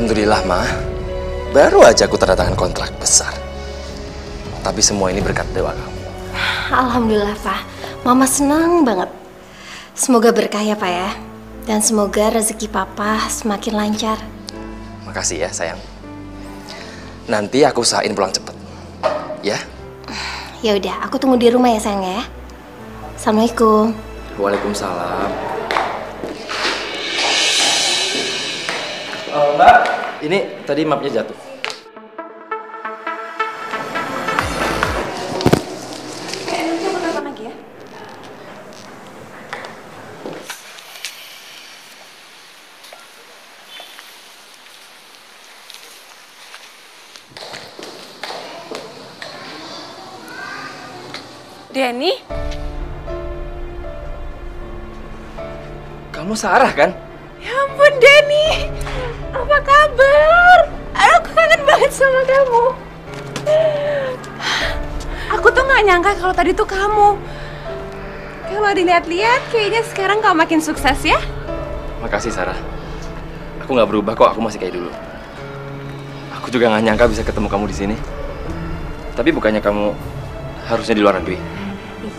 Alhamdulillah, Ma. Baru aja aku tanda tangan kontrak besar. Tapi semua ini berkat doa kamu. Alhamdulillah, Pak. Mama senang banget. Semoga berkah ya, Pak ya. Dan semoga rezeki Papa semakin lancar. Makasih ya, sayang. Nanti aku usahain pulang cepet. Ya? Ya udah, aku tunggu di rumah ya, sayang ya. Assalamualaikum. Waalaikumsalam. Mbak, ini tadi mapnya jatuh. Nanti aku telepon lagi ya. Denny? Kamu Sarah kan? Ya ampun, Denny. Apa kabar? Aku kangen banget sama kamu. Aku tuh gak nyangka kalau tadi tuh kamu. Kalau dilihat-lihat, kayaknya sekarang kamu makin sukses ya? Makasih, Sarah. Aku nggak berubah kok, aku masih kayak dulu. Aku juga nggak nyangka bisa ketemu kamu di sini. Tapi bukannya kamu harusnya di luar negeri?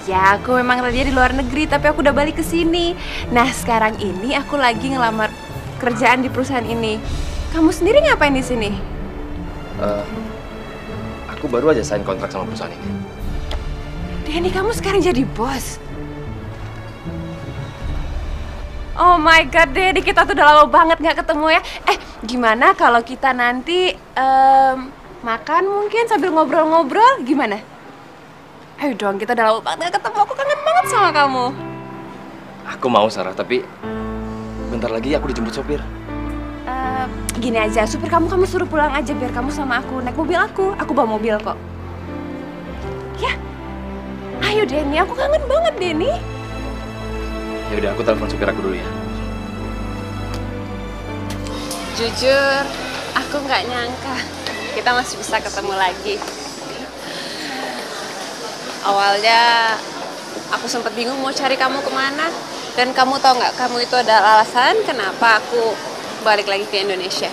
Iya, aku memang tadinya di luar negeri, tapi aku udah balik ke sini. Nah, sekarang ini aku lagi ngelamar kerjaan di perusahaan ini. Kamu sendiri ngapain di sini? Aku baru aja sign kontrak sama perusahaan ini. Denny, kamu sekarang jadi bos. Oh my god, Denny, kita tuh udah lama banget nggak ketemu ya. Gimana kalau kita nanti makan mungkin sambil ngobrol-ngobrol, gimana? Ayo dong, kita udah lama banget gak ketemu, aku kangen banget sama kamu. Aku mau, Sarah, tapi bentar lagi aku dijemput sopir. Gini aja, supir kamu suruh pulang aja biar kamu sama aku naik mobil aku bawa mobil kok. Ya, ayo Denny, aku kangen banget Denny. Ya udah, aku telepon supir aku dulu ya. Jujur, aku nggak nyangka kita masih bisa ketemu lagi. Awalnya aku sempat bingung mau cari kamu kemana. Dan kamu tau nggak, kamu itu adalah alasan kenapa aku balik lagi ke Indonesia.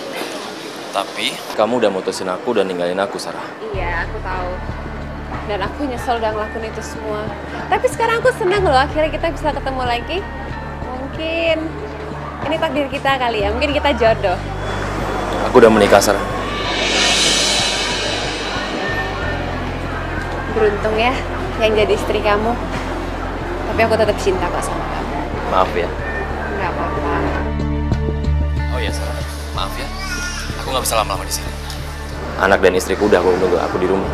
Tapi kamu udah mutusin aku dan ninggalin aku, Sarah. Iya, aku tahu. Dan aku nyesel udah ngelakuin itu semua. Tapi sekarang aku senang loh, akhirnya kita bisa ketemu lagi. Mungkin ini takdir kita kali ya, mungkin kita jodoh. Aku udah menikah, Sarah. Beruntung ya yang jadi istri kamu. Tapi aku tetap cinta kok sama kamu. Maaf ya. Nggak apa-apa. Oh iya, Sarah. Maaf ya. Aku nggak bisa lama-lama di sini. Anak dan istriku udah nunggu aku di rumah.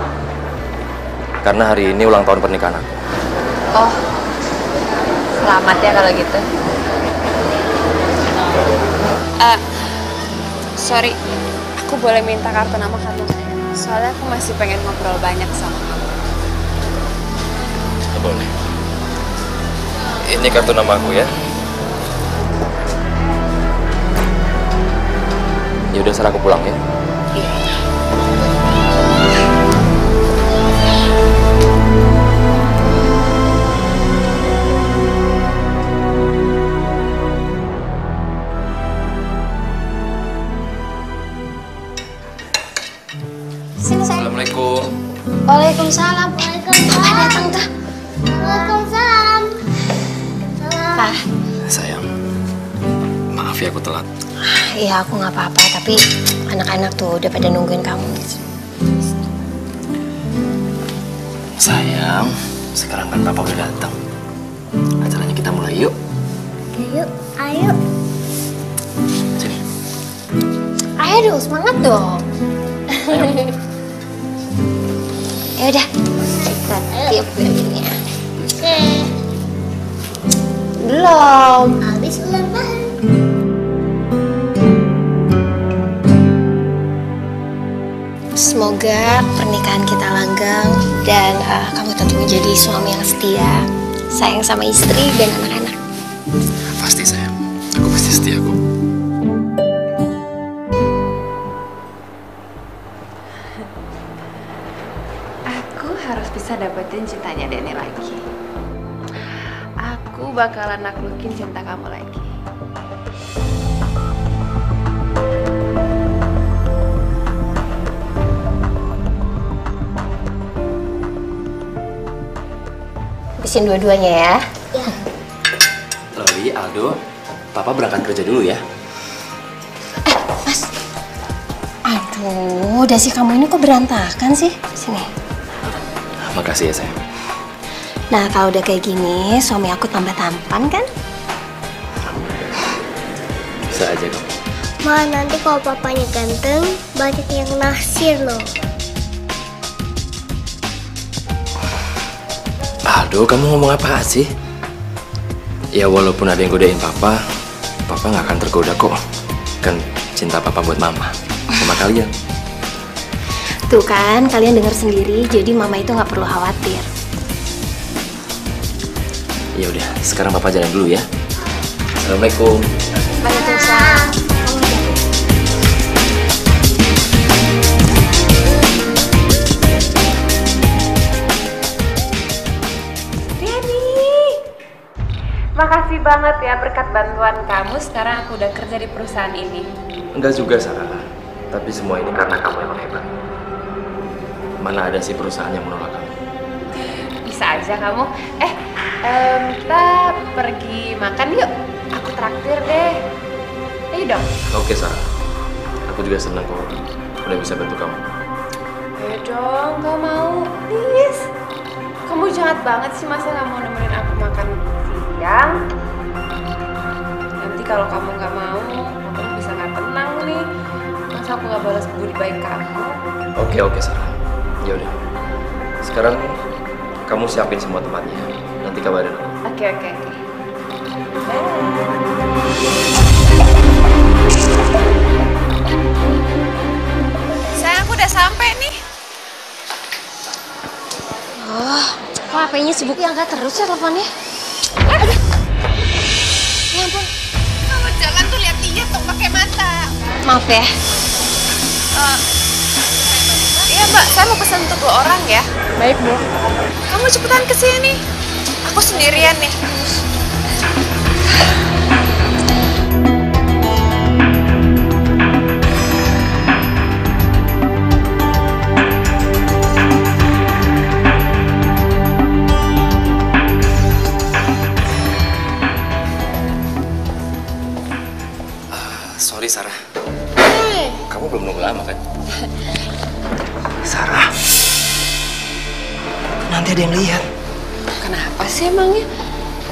Karena hari ini ulang tahun pernikahan aku. Oh, selamat ya kalau gitu. Sorry, aku boleh minta kartu nama kamu? Soalnya aku masih pengen ngobrol banyak sama kamu. Boleh. Ini kartu nama aku ya. Ya udah, Sarah, aku pulang ya. Iya. Assalamualaikum. Waalaikumsalam. Waalaikumsalam. Datang tuh. Waalaikumsalam. Pak. Sayang, maaf ya aku telat. Iya, aku nggak apa-apa. Tapi anak-anak tuh udah pada nungguin kamu. Sayang, sekarang kan Papa udah datang. Acaranya kita mulai yuk. Yuk, ayo. Sini. Ayo dong, semangat dong. Ayo. Ya udah, kita tiup lilinnya. Oke. Belum. Habis ulang tahun. Semoga pernikahan kita langgeng dan kamu tentu menjadi suami yang setia, sayang sama istri dan anak-anak. Pasti, sayang. Aku pasti setia kok. Aku harus bisa dapetin cintanya Denny lagi. Aku bakalan naklukin cinta kamu lagi. habisin dua-duanya ya. Loli, Aldo, Papa berangkat kerja dulu ya. Mas. Aduh, dasi kamu ini kok berantakan sih? Sini. Makasih ya, sayang. Nah, kalau udah kayak gini, suami aku tambah tampan kan? Bisa aja kamu. Ma, nanti kalau papanya ganteng, banyak yang naksir loh. Aldo, kamu ngomong apa sih? Ya walaupun ada yang godain Papa, Papa nggak akan tergoda kok. Kan cinta Papa buat Mama sama kalian. Tuh kan, kalian dengar sendiri, jadi mama itu nggak perlu khawatir. Ya udah, sekarang Papa jalan dulu ya. Assalamualaikum. Waalaikumsalam. Makasih banget ya, berkat bantuan kamu sekarang aku udah kerja di perusahaan ini. Enggak juga, Sarah. Tapi semua ini karena kamu emang hebat. Mana ada sih perusahaan yang menolak kamu? Bisa aja kamu. Kita pergi makan yuk. Aku traktir deh. Ayo dong. Oke, Sarah. Aku juga senang kok udah bisa bantu kamu. Ayo dong, gak mau. Please. Kamu jahat banget sih, masa gak mau nemenin aku makan siang? Nanti kalau kamu gak mau, aku bisa gak tenang nih. Masa aku gak balas budi baik kamu? Oke, Sarah. Ya udah. Sekarang kamu siapin semua tempatnya. Nanti kabarin aku. Oke. Sayang, aku udah sampai nih. Oh, kok HP-nya sibuk ya, angkat terus ya teleponnya? Aduh. Ya ampun. Kalau jalan tuh lihat tuh pakai mata. Maaf ya. Iya Mbak, saya mau pesan untuk 2 orang ya. Baik, Bu. Kamu cepetan kesini. Aku sendirian nih. Sorry, Sarah. Kamu belum nunggu lama kan? Sarah. Nanti ada yang lihat. Kenapa sih emangnya?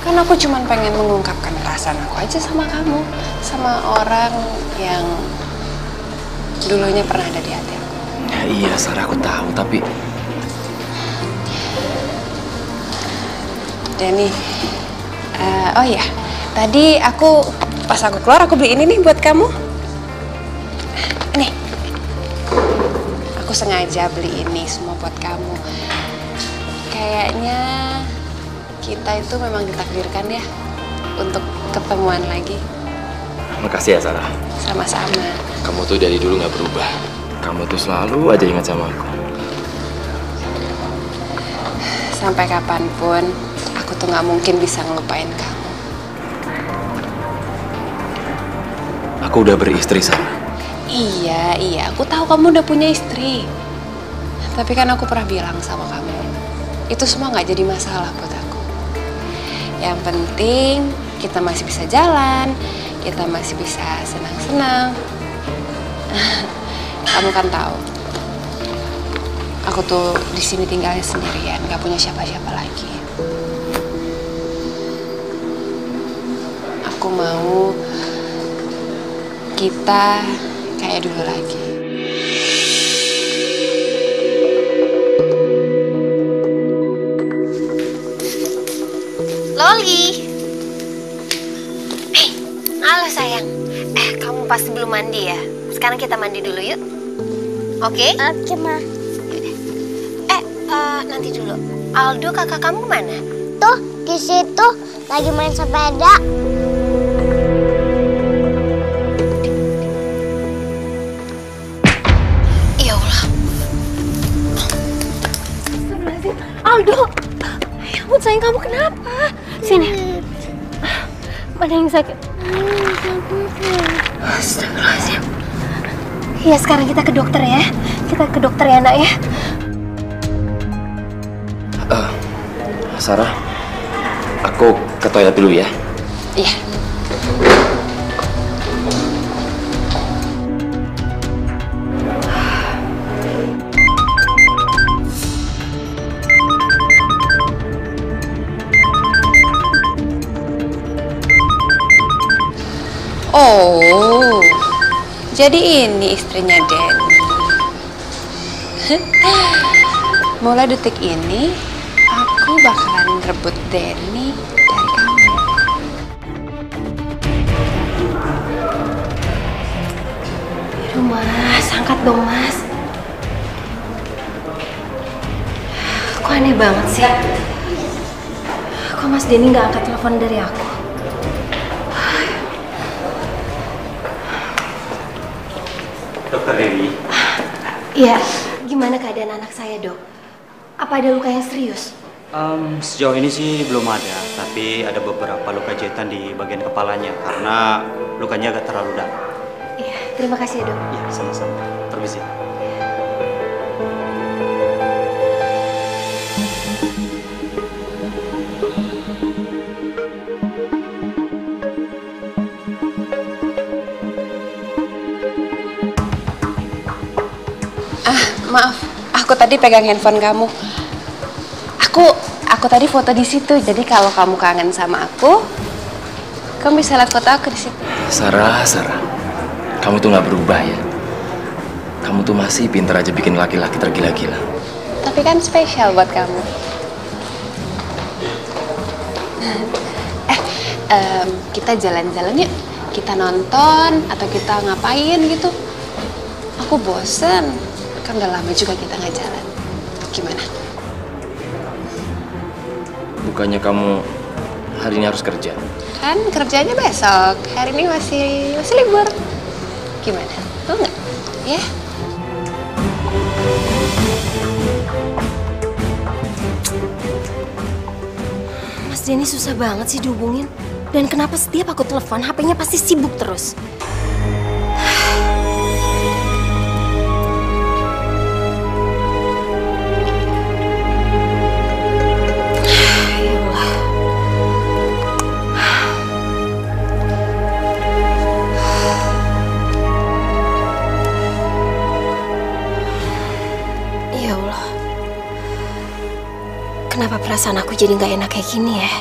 Kan aku cuma pengen mengungkapkan perasaan aku aja sama kamu. Sama orang yang dulunya pernah ada di hati aku. Ya, iya, Sarah, aku tahu, tapi... Dani, oh iya, tadi pas aku keluar aku beli ini nih buat kamu. Nih, aku sengaja beli ini semua buat kamu. Kayaknya kita itu memang ditakdirkan ya untuk ketemuan lagi. Makasih ya, Sarah. Sama-sama. Kamu tuh dari dulu nggak berubah. Kamu tuh selalu aja ingat sama aku. Sampai kapanpun, aku tuh nggak mungkin bisa ngelupain kamu. Aku udah beristri, Sarah. Iya, aku tahu kamu udah punya istri. Tapi kan aku pernah bilang sama kamu, itu semua nggak jadi masalah buat aku. Yang penting kita masih bisa jalan, kita masih bisa senang-senang. Kamu kan tahu, aku tuh di sini tinggalnya sendirian, nggak punya siapa-siapa lagi. Aku mau kita kayak dulu lagi. Loli. Halo sayang. Kamu pasti belum mandi ya? Sekarang kita mandi dulu yuk. Oke? Oke, Ma. Nanti dulu. Aldo kakak kamu mana? Tuh, di situ lagi main sepeda. Ya Allah. Aldo. Ya ampun sayang, kamu kenapa? Sini. Mana yang sakit? Astagfirullahaladzim. Ya sekarang kita ke dokter ya. Kita ke dokter ya nak ya. Sarah, Aku ke toilet dulu ya. Iya. Oh, jadi ini istrinya Denny. Mulai detik ini, aku bakalan rebut Denny dari kamu. Aduh mas, angkat dong mas. Kok aneh banget sih? Kok mas Denny nggak angkat telepon dari aku? Dokter Dewi. Iya, gimana keadaan anak saya dok? Apa ada luka yang serius? Sejauh ini sih belum ada, tapi ada beberapa luka jahitan di bagian kepalanya karena lukanya agak terlalu dalam. Iya, terima kasih ya dok. Iya, sama-sama. Permisi. Maaf, aku tadi pegang handphone kamu. Aku tadi foto di situ. Jadi kalau kamu kangen sama aku, kamu bisa lihat foto aku di situ. Sarah, kamu tuh nggak berubah ya. Kamu tuh masih pinter aja bikin laki-laki tergila-gila. Tapi kan spesial buat kamu. Kita jalan-jalan yuk. Kita nonton atau kita ngapain gitu. Aku bosen. Kan udah lama juga kita nggak jalan. Gimana? Bukannya kamu hari ini harus kerja? Kan kerjanya besok. Hari ini masih libur. Gimana? Mau nggak? Ya? Mas Denny susah banget sih dihubungin. Dan kenapa setiap aku telepon, HP-nya pasti sibuk terus. Ya Allah, kenapa perasaan aku jadi nggak enak kayak gini ya?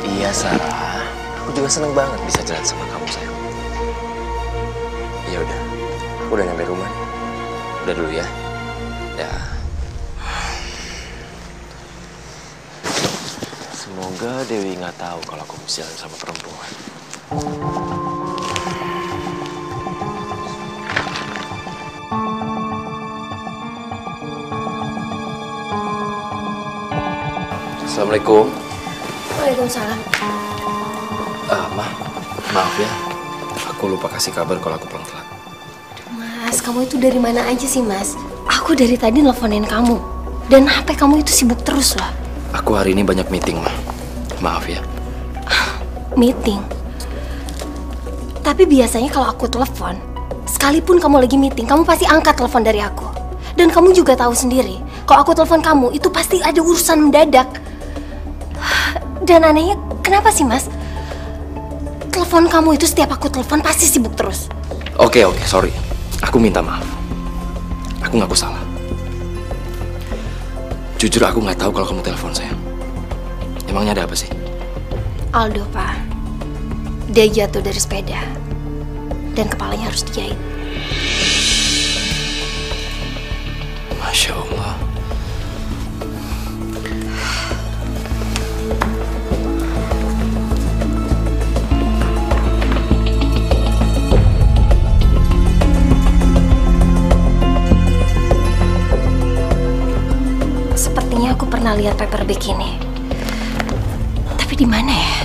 Iya Sarah, aku juga seneng banget bisa jalan sama kamu sayang. Ya udah, aku udah nyampe rumah. Udah dulu ya. Ya. Semoga Dewi nggak tahu kalau aku bisa jalan sama perempuan. Assalamualaikum. Waalaikumsalam. Maaf ya. Aku lupa kasih kabar kalau aku pulang telat. Mas, kamu itu dari mana aja sih, Mas? Aku dari tadi nelfonin kamu. Dan HP kamu itu sibuk terus loh. Aku hari ini banyak meeting, Ma. Maaf ya. Meeting? Tapi biasanya kalau aku telepon, sekalipun kamu lagi meeting, kamu pasti angkat telepon dari aku. Dan kamu juga tahu sendiri, kalau aku telepon kamu, itu pasti ada urusan mendadak. Dan anehnya, kenapa sih, Mas? Telepon kamu itu setiap aku telepon pasti sibuk terus. Oke, sorry. Aku minta maaf. Aku ngaku salah. Jujur aku nggak tahu kalau kamu telepon saya. Emangnya ada apa sih? Aldo, Pak. Dia jatuh dari sepeda. Dan kepalanya harus dijahit. Masya Allah. Sepertinya aku pernah lihat paperback ini. Tapi di mana ya?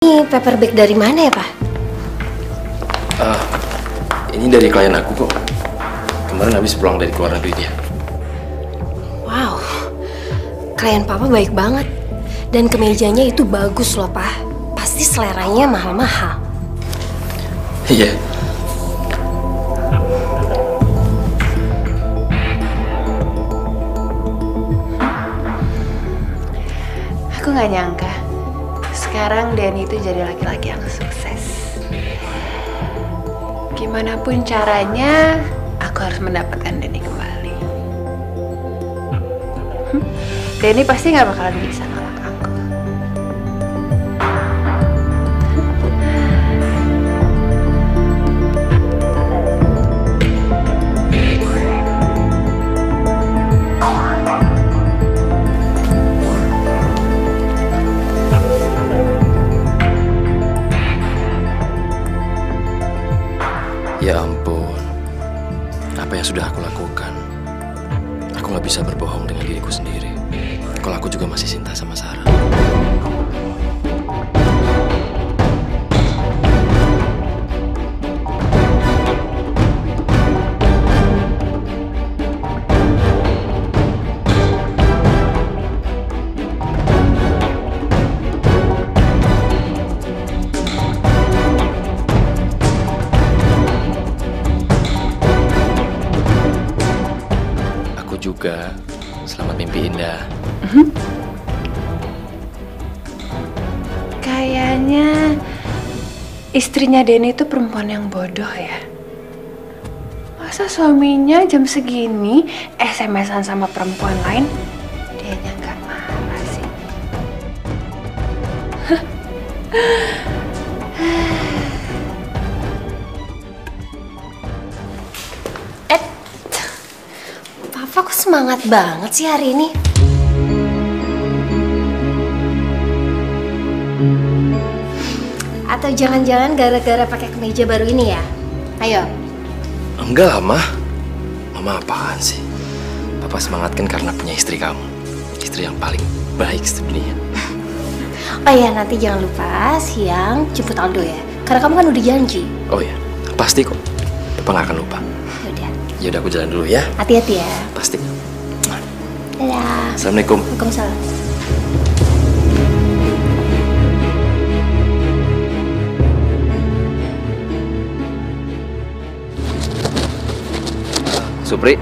Ini paper bag dari mana ya, Pak? Ini dari klien aku kok. Kemarin habis pulang dari luar negeri dia. Wow, klien Papa baik banget. Dan kemejanya itu bagus loh, Pak. Pasti seleranya mahal-mahal. Iya. Aku nggak nyangka sekarang Denny itu jadi laki-laki yang sukses. Gimana pun caranya, aku harus mendapatkan Denny kembali. Denny pasti nggak bakalan bisa nolak aku. Ya ampun, apa yang sudah aku lakukan? Aku nggak bisa berbohong dengan diriku sendiri. Kalau aku juga masih cinta sama Sarah. Juga selamat mimpi indah. Kayaknya istrinya Denny itu perempuan yang bodoh ya. Masa suaminya jam segini SMS-an sama perempuan lain, dianya nggak marah sih. Papa kok semangat banget sih hari ini? Atau jangan-jangan gara-gara pakai kemeja baru ini ya? Ayo. Enggak lah, Mah. Mama apaan sih? Papa semangat kan karena punya istri kamu. Istri yang paling baik sedunia. Oh iya, nanti jangan lupa siang jemput Aldo ya. Karena kamu kan udah janji. Oh iya, pasti kok. Papa nggak akan lupa. Yaudah aku jalan dulu ya. Hati-hati ya. Pasti. Dadah. Assalamualaikum. Waalaikumsalam. Supri.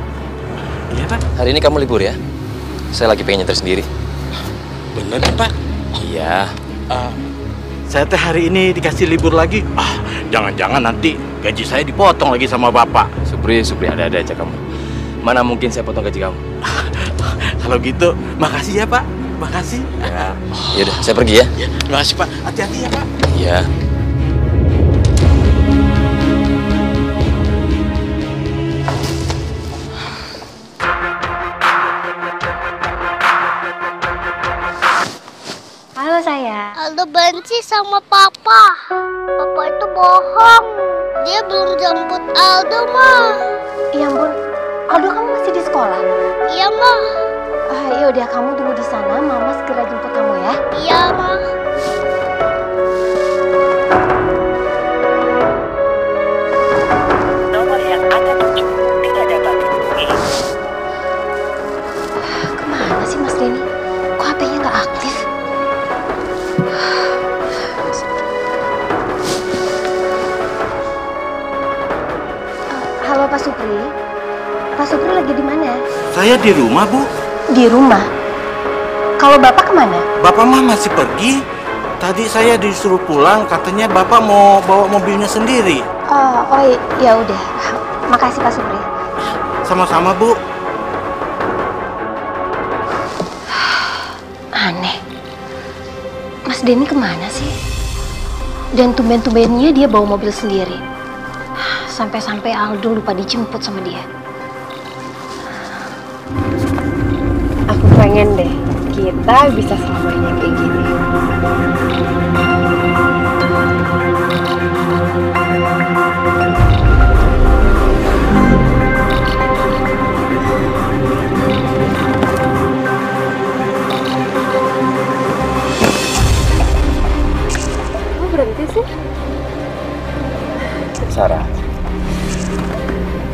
Iya, Pak. Hari ini kamu libur ya? Saya lagi pengen nyetir sendiri. Bener ya, Pak? Iya. Saya teh hari ini dikasih libur lagi. Jangan-jangan nanti gaji saya dipotong lagi sama Bapak. Supri, ada-ada aja kamu. Mana mungkin saya potong gaji kamu? Kalau gitu, makasih ya, Pak. Makasih. Ya. Yaudah, saya pergi ya. Makasih, Pak. Hati-hati ya, Pak. Iya. Halo sayang. Aldo benci sama Papa. Papa itu bohong. Dia belum jemput Aldo, Ma. Ya ampun, Aldo kamu masih di sekolah? Iya, Ma. Yaudah kamu tunggu di sana, Mama segera jemput kamu ya. Iya, Ma. Nomor yang Anda tuju tidak dapat dihubungi. Kemana sih Mas Denny? Kok HP-nya nggak aktif? Halo Pak Supri. Pak Supri lagi di mana? Saya di rumah, Bu. Di rumah. Kalau Bapak kemana? Bapak mah masih pergi. Tadi saya disuruh pulang, katanya Bapak mau bawa mobilnya sendiri. Ya udah. Makasih Pak Supri. Sama-sama, Bu. Aneh. Mas Denny kemana sih? Dan tumben-tumbennya dia bawa mobil sendiri. Sampai-sampai Aldo lupa dijemput sama dia. Aku pengen deh kita bisa selamanya kayak gini.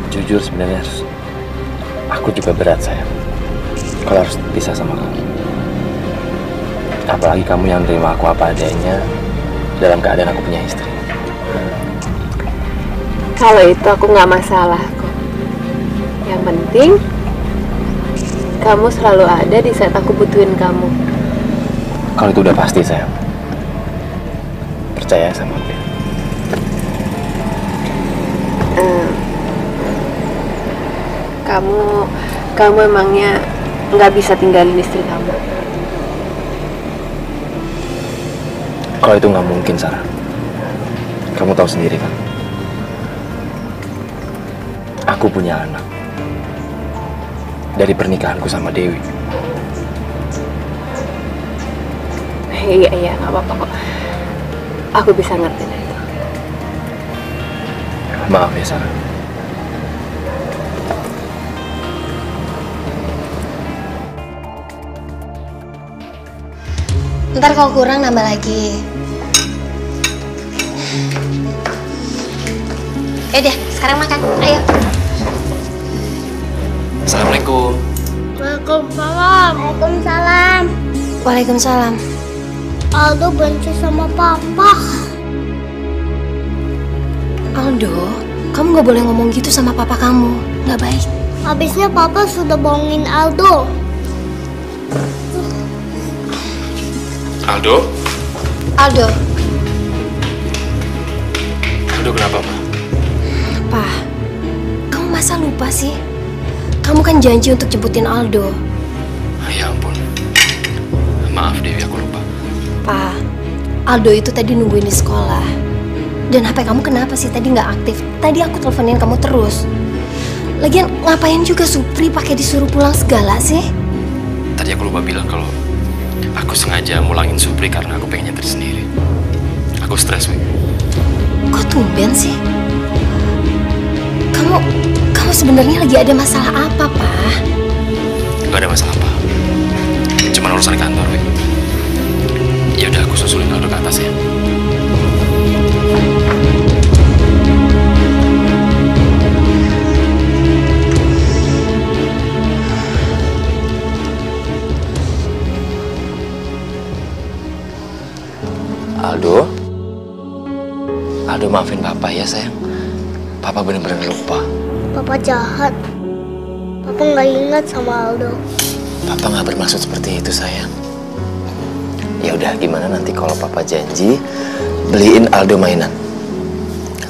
Jujur sebenarnya aku juga berat sayang kalau harus pisah sama kamu. Apalagi kamu yang terima aku apa adanya dalam keadaan aku punya istri. Kalau itu aku nggak masalah kok. Yang penting kamu selalu ada di saat aku butuhin kamu. Kalau itu udah pasti sayang. Percaya sama aku. Kamu emangnya nggak bisa tinggalin istri kamu? Kalau itu nggak mungkin, Sarah. Kamu tahu sendiri kan? Aku punya anak dari pernikahanku sama Dewi. Iya, nggak apa-apa kok. Aku bisa ngerti itu. Maaf ya, Sarah. Ntar kalau kurang nambah lagi. Deh, sekarang makan. Ayo. Assalamualaikum. Waalaikumsalam. Waalaikumsalam. Waalaikumsalam. Aldo benci sama papa. Aldo, kamu nggak boleh ngomong gitu sama papa kamu. Nggak baik. Habisnya papa sudah bohongin Aldo. Aldo? Aldo. Aldo kenapa, Ma? Pak, kamu masa lupa sih? Kamu kan janji untuk jemputin Aldo. Ya ampun. Maaf Dewi, aku lupa. Pak, Aldo itu tadi nungguin di sekolah. Dan HP kamu kenapa sih tadi nggak aktif? Tadi aku teleponin kamu terus. Lagian ngapain juga Supri pakai disuruh pulang segala sih? Tadi aku lupa bilang kalau aku sengaja mulangin Supri karena aku pengen nyetir sendiri. Aku stres, Wi. Kok tumben sih? Kamu sebenarnya lagi ada masalah apa, Pak? Gak ada masalah apa. Cuma urusan kantor, Wi. Ya udah, aku susulin Aldo ke atas ya. Aldo maafin Papa ya sayang. Papa bener-bener lupa. Papa jahat. Papa nggak ingat sama Aldo. Papa nggak bermaksud seperti itu sayang. Ya udah, gimana nanti kalau Papa janji beliin Aldo mainan.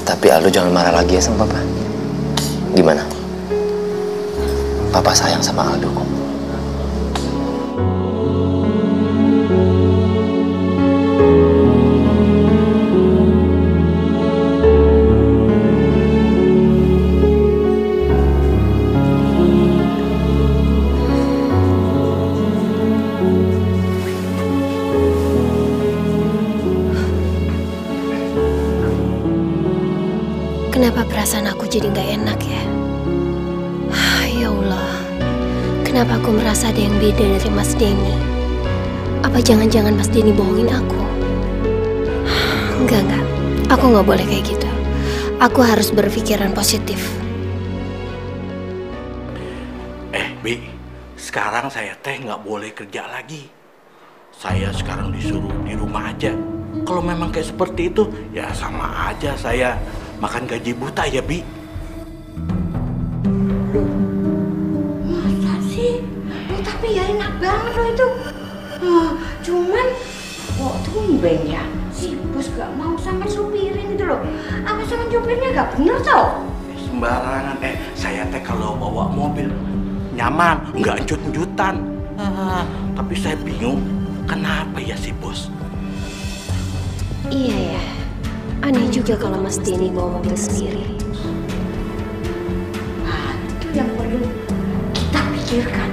Tapi Aldo jangan marah lagi ya sama Papa. Gimana? Papa sayang sama Aldo kok. Kenapa perasaan aku jadi nggak enak ya? Ya Allah, kenapa aku merasa ada yang beda dari Mas Denny? Apa jangan-jangan Mas Denny bohongin aku? Enggak, aku nggak boleh kayak gitu. Aku harus berpikiran positif. Bi, sekarang saya teh nggak boleh kerja lagi. Saya sekarang disuruh di rumah aja. Kalau memang kayak seperti itu, ya sama aja saya makan gaji buta ya, Bi. Masa sih? Tapi ya enak banget loh itu. Cuman kok tumben ya si bos gak mau sama supirin itu loh. Apa sama supirnya gak bener tau? Sembarangan. Saya teh kalau bawa mobil nyaman, nggak enjut-enjutan. Tapi saya bingung, kenapa ya si bos? Iya ya, aneh juga kalau Mas Denny bawa mobil sendiri. Nah, itu yang perlu kita pikirkan.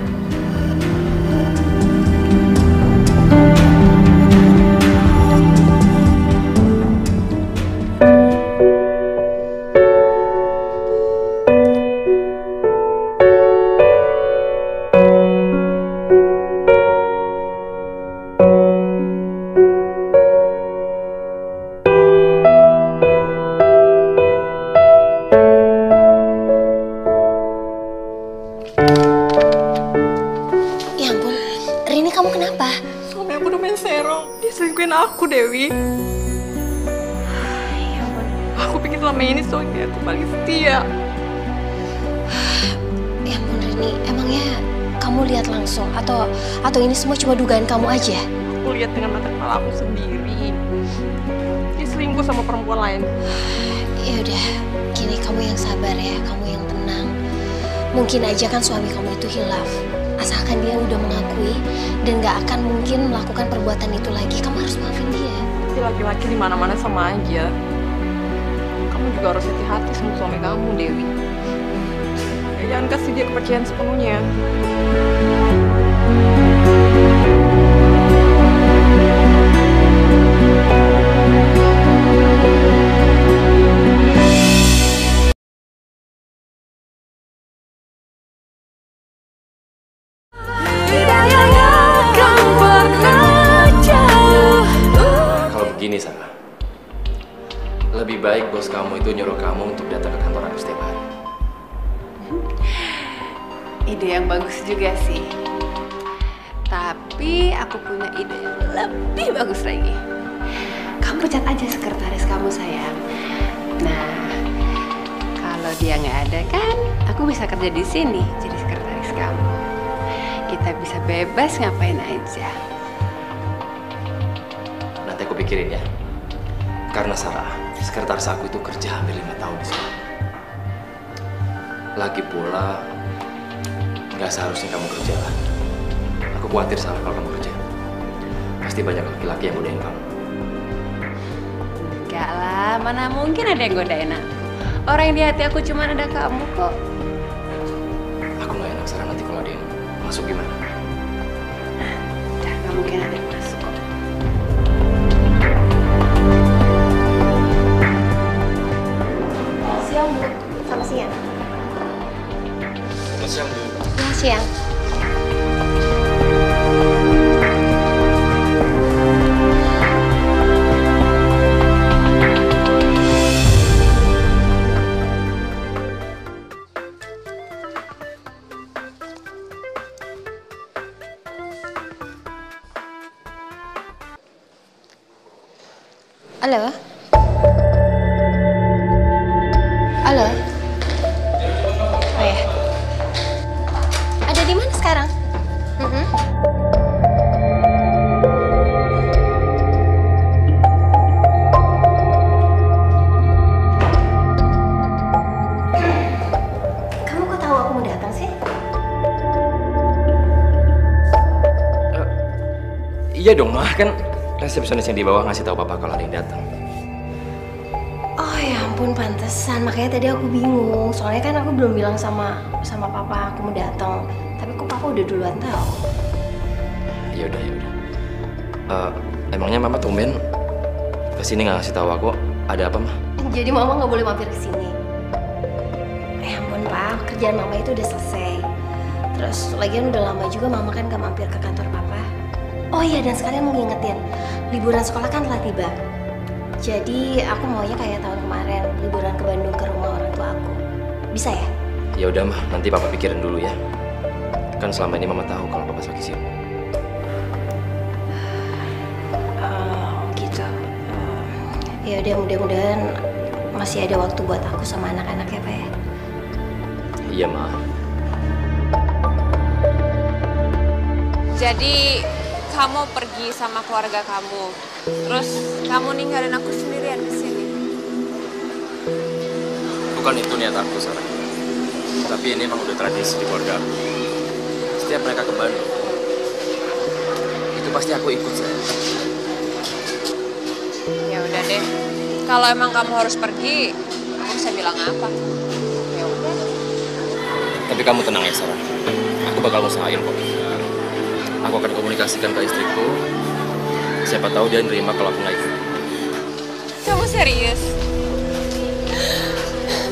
maafin aku, Dewi. Aku pikir selama ini Sonia aku paling setia. Ya ampun Rini, emangnya kamu lihat langsung atau ini semua cuma dugaan kamu aja? Aku lihat dengan mata kepala aku sendiri. Dia selingkuh sama perempuan lain. Ya udah, gini, kamu yang sabar ya, kamu yang tenang. Mungkin aja kan suami kamu itu hilaf. Asalkan dia udah mengakui dan gak akan mungkin melakukan perbuatan itu lagi, kamu harus maafin dia. Tapi laki-laki di mana-mana sama aja. Kamu juga harus hati-hati sama suami kamu, Dewi. Ya, jangan kasih dia kepercayaan sepenuhnya. Kalau begini Sarah, lebih baik bos kamu itu nyuruh kamu untuk datang ke kantor aku setiap hari. Ide yang bagus juga sih. Tapi aku punya ide yang lebih bagus lagi. Kamu pecat aja sekretaris kamu, sayang. Nah, kalau dia nggak ada kan, aku bisa kerja di sini jadi sekretaris kamu. Kita bisa bebas ngapain aja. Nanti aku pikirin ya. Karena Sarah, sekretaris aku itu kerja hampir 5 tahun di sini. Lagi pula, nggak seharusnya kamu kerja lah. Aku khawatir Sarah kalau kamu kerja. Pasti banyak laki-laki yang godain kamu. Enggak lah, mana mungkin ada yang godain aku. Orang yang di hati aku cuma ada kamu kok. Aku nggak enak Sarah, nanti kalau ada yang masuk gimana? Udah, nggak mungkin ada yang masuk kok. Siang, Bu. Sama siang. Selamat siang, Bu. Ya, siang. Halo? Halo? Oh ya. Ada di mana sekarang? Kamu kok tahu aku mau datang sih? Iya dong, mah kan resepsionis yang di bawah ngasih tahu papa kalau ada yang datang. Oh ya ampun, pantesan. Makanya tadi aku bingung. Soalnya kan aku belum bilang sama papa aku mau datang. Tapi kok papa udah duluan tahu. Ya udah. Emangnya mama tumben kesini nggak ngasih tahu aku ada apa mah? Jadi mama nggak boleh mampir ke sini. Ya ampun pak, kerjaan mama itu udah selesai. Terus lagian udah lama juga mama kan nggak mampir ke kantor papa. Oh iya, dan sekalian mau ngingetin, liburan sekolah kan telah tiba. Jadi aku maunya kayak tahun kemarin, liburan ke Bandung ke rumah orang tua aku. Bisa ya? Ya udah mah, nanti papa pikirin dulu ya. Kan selama ini mama tahu kalau papa lagi sibuk. Gitu. Ya udah, mudah-mudahan masih ada waktu buat aku sama anak-anak ya pak ya. Iya mah. Jadi kamu pergi sama keluarga kamu, terus kamu ninggalin aku sendirian di sini. Bukan itu niat aku, Sarah. Tapi ini emang udah tradisi di keluarga aku. Setiap mereka ke Bandung, itu pasti aku ikut, sayang. Ya udah deh, kalau emang kamu harus pergi, aku bisa bilang apa? Ya udah. Tapi kamu tenang ya, Sarah. Aku bakal usahain kok. Aku akan komunikasikan ke istriku. Siapa tahu dia nerima kalau aku nggak ikut. Kamu serius?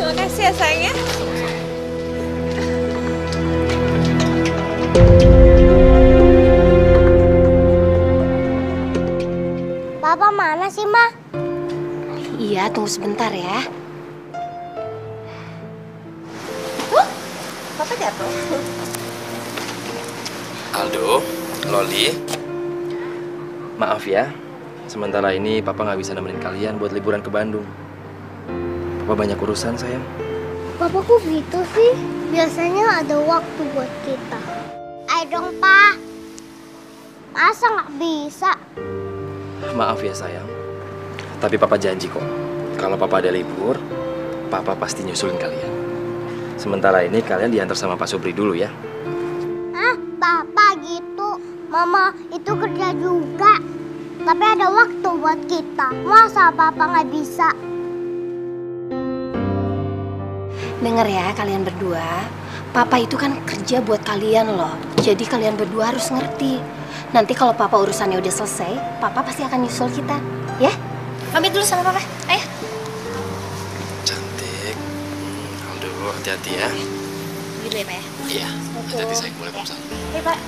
Makasih ya sayangnya. Papa mana sih, Ma? Iya, tunggu sebentar ya. Papa jatuh. Aldo, Loli, maaf ya. Sementara ini Papa nggak bisa nemenin kalian buat liburan ke Bandung. Papa banyak urusan, sayang. Papa kok gitu sih? Biasanya ada waktu buat kita. Ayo dong, Pa. Masa nggak bisa? Maaf ya, sayang. Tapi Papa janji kok. Kalau Papa ada libur, Papa pasti nyusulin kalian. Sementara ini kalian diantar sama Pak Supri dulu ya. Hah? Papa gitu? Mama itu kerja juga. Tapi ada waktu buat kita. Masa Papa nggak bisa? Dengar ya kalian berdua, Papa itu kan kerja buat kalian loh. Jadi kalian berdua harus ngerti. Nanti kalau Papa urusannya udah selesai, Papa pasti akan nyusul kita, ya? Pamit dulu sama Papa, ayo. Cantik. Aldo, hati-hati ya. Gitu ya, Pak ya? Iya, hati-hati sayang. Boleh Pak. Oke, Pak.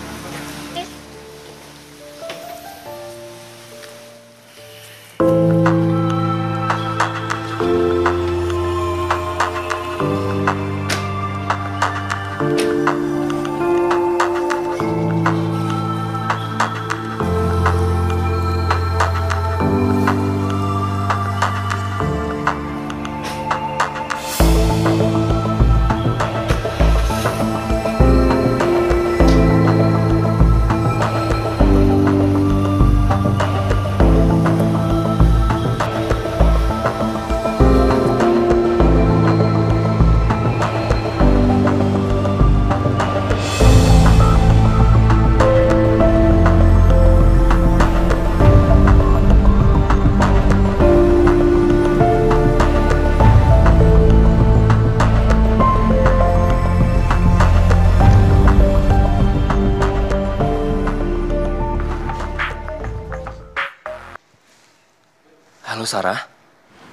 Halo Sarah.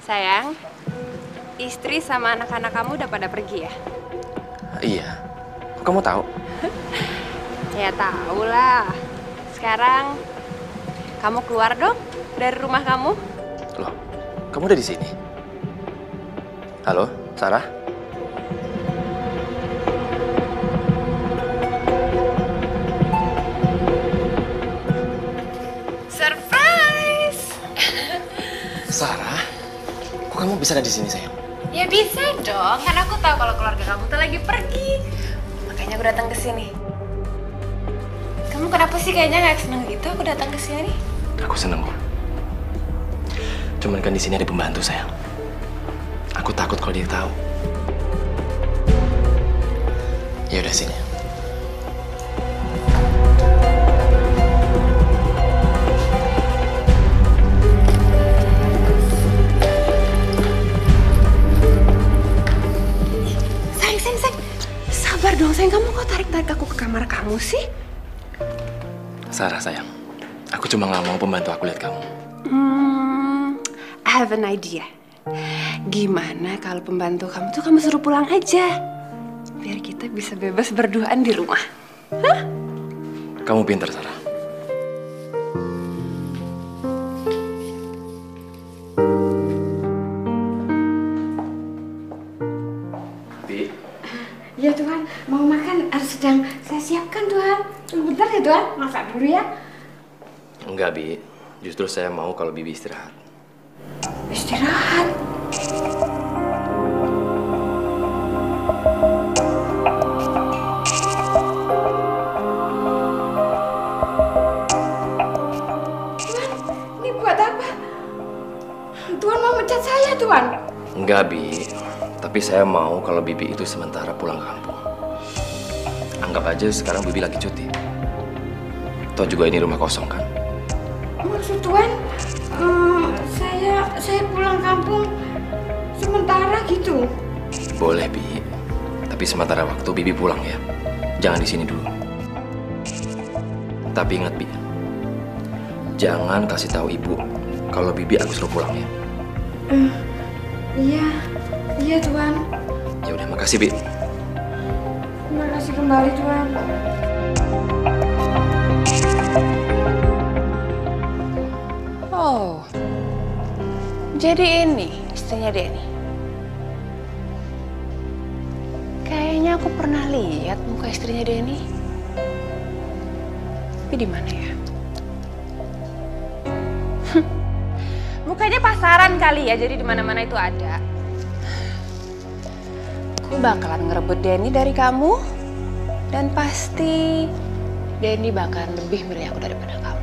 Sayang, istri sama anak-anak kamu udah pada pergi ya? Iya. Kok kamu tahu? Ya tahu lah. Sekarang kamu keluar dong dari rumah kamu. Loh, kamu udah di sini? Halo, Sarah? Surprise! Sarah? Kok kamu bisa ada di sini, sayang? Ya bisa dong, kan aku tahu kalau keluarga kamu tuh lagi pergi. Makanya aku datang ke sini. Kamu kenapa sih kayaknya nggak seneng gitu aku datang ke sini? Aku seneng kok. Cuman kan di sini ada pembantu, sayang. Aku takut kalau dia tahu. Ya udah sini. Sayang. Sabar dong, sayang. Kamu kok tarik-tarik aku ke kamar kamu sih? Sarah, sayang. Aku cuma nggak mau pembantu aku lihat kamu. I have an idea. Gimana kalau pembantu kamu tuh kamu suruh pulang aja? Biar kita bisa bebas berduaan di rumah. Hah? Kamu pintar, Sarah. Bi. Ya Tuhan, mau makan harus sedang saya siapkan Tuhan. Bentar ya Tuhan, masak dulu ya. Enggak, Bi. Justru saya mau kalau Bibi istirahat. Istirahat. Tuhan, ini buat apa? Tuhan mau mecat saya, Tuhan. Enggak, Bi. Tapi saya mau kalau Bibi itu sementara pulang ke kampung. Anggap aja sekarang Bibi lagi cuti. Toh juga ini rumah kosong kan? Maksud Tuhan, saya pulang kampung sementara gitu. Boleh, Bi. Tapi sementara waktu Bibi pulang ya. Jangan di sini dulu. Tapi ingat, Bi. Jangan kasih tahu Ibu kalau Bibi aku suruh pulang ya. Iya Tuhan. Ya udah, makasih, Bi. Terima kasih kembali Tuhan. Oh, jadi ini istrinya Denny. Kayaknya aku pernah lihat muka istrinya Denny. Tapi di mana ya? Mukanya pasaran kali ya, jadi di mana-mana itu ada. Aku bakalan ngerebut Denny dari kamu, dan pasti Denny bakalan lebih milih aku daripada kamu.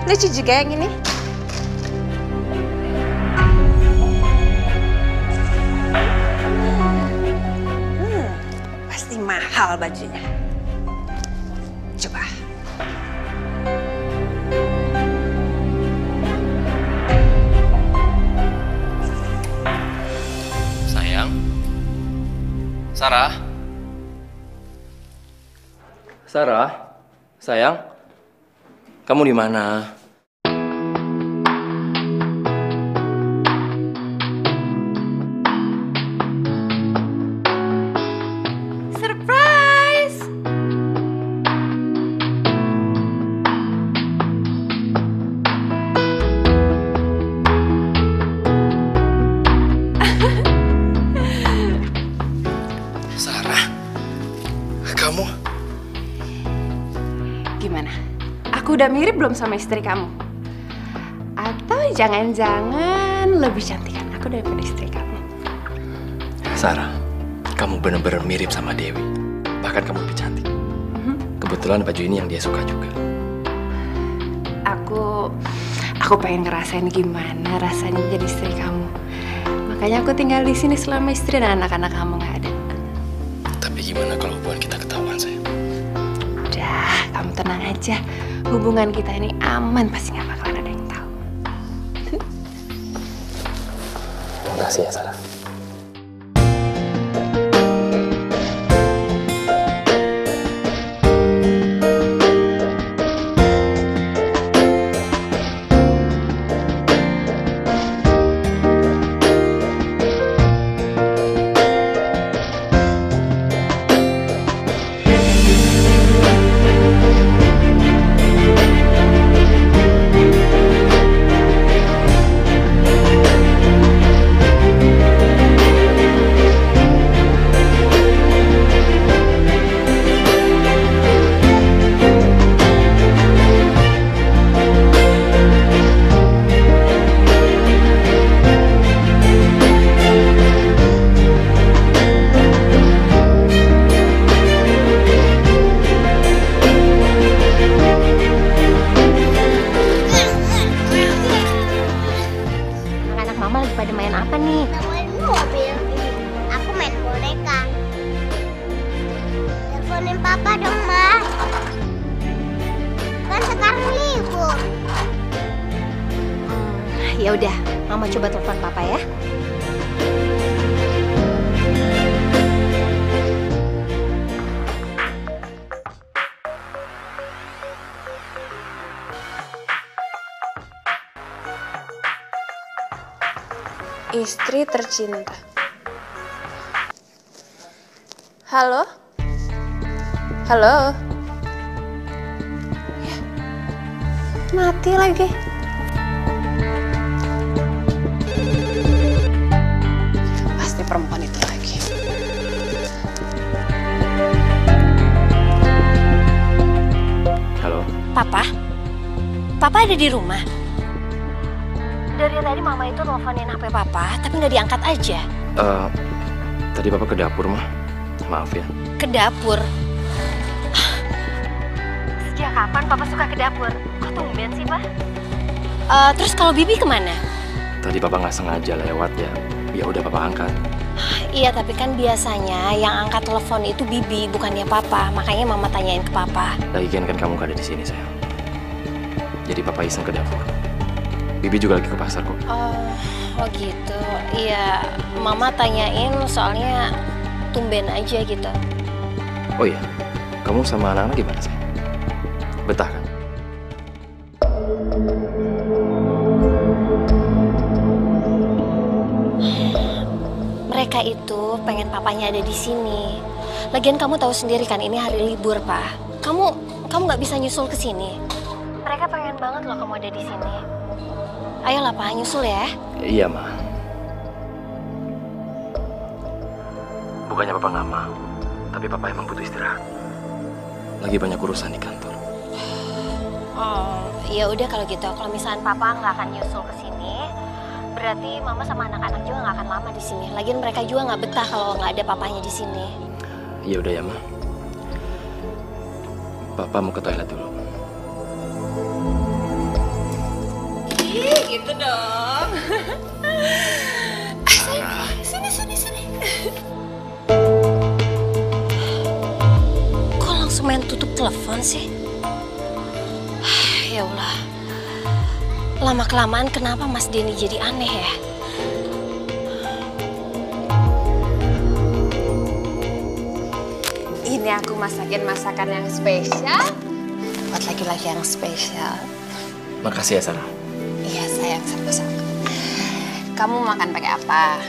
Lucu juga yang ini. Pasti mahal bajunya. Coba. Sayang. Sarah. Sarah. Sayang. Kamu di mana? Surprise! Sarah. Kamu? Gimana? Aku udah mirip belum sama istri kamu? Atau jangan-jangan lebih cantikan aku daripada istri kamu? Sarah, kamu benar-benar mirip sama Dewi. Bahkan kamu lebih cantik. Kebetulan baju ini yang dia suka juga. Aku pengen ngerasain gimana rasanya jadi istri kamu. Makanya aku tinggal di sini selama istri dan anak-anak kamu nggak ada. Tapi gimana kalau hubungan kita ketahuan, sayang? Udah, kamu tenang aja. Hubungan kita ini aman, pasti nggak bakalan ada yang tahu. Makasih ya, Sarah. Papa dong, Ma. Kan sekarang libur. Ya udah, Mama coba telepon Papa ya. Istri tercinta. Halo? Halo? Ya, mati lagi. Pasti perempuan itu lagi. Halo? Papa? Papa ada di rumah? Dari tadi Mama itu nelfonin HP Papa, tapi nggak diangkat aja. Tadi Papa ke dapur, Ma. Maaf ya. Ke dapur? Sejak kapan Papa suka ke dapur? Kok tumben sih, Pak? Terus kalau Bibi kemana? Tadi Papa nggak sengaja lewat ya. Ya udah Papa angkat. Iya, tapi kan biasanya yang angkat telepon itu Bibi, bukannya Papa. Makanya Mama tanyain ke Papa. Lagian kan kamu nggak ada di sini, sayang. Jadi Papa iseng ke dapur. Bibi juga lagi ke pasar kok. Oh gitu. Iya, Mama tanyain soalnya tumben aja gitu. Oh iya, kamu sama anak-anak gimana, sayang? Betah kan? Mereka itu pengen papanya ada di sini. Lagian kamu tahu sendiri kan ini hari libur, Pak. Kamu nggak bisa nyusul ke sini. Mereka pengen banget loh kamu ada di sini. Ayolah Pak, nyusul ya. Iya, Ma. Bukannya Papa nggak mau, tapi Papa emang butuh istirahat. Lagi banyak urusan di kantor. Oh, ya udah kalau gitu. Kalau misalnya Papa nggak akan nyusul ke sini, berarti Mama sama anak-anak juga nggak akan lama di sini. Lagian mereka juga nggak betah kalau nggak ada papanya di sini. Ya udah ya, Ma. Papa mau ke toilet dulu. Ih, gitu dong. Sini. Kok langsung main tutup telepon sih? Ya Allah. Lama-kelamaan kenapa Mas Denny jadi aneh ya? Ini aku masakin masakan yang spesial buat laki-laki yang spesial. Makasih ya, Sarah. Iya sayang, sama-sama. Kamu makan pakai apa?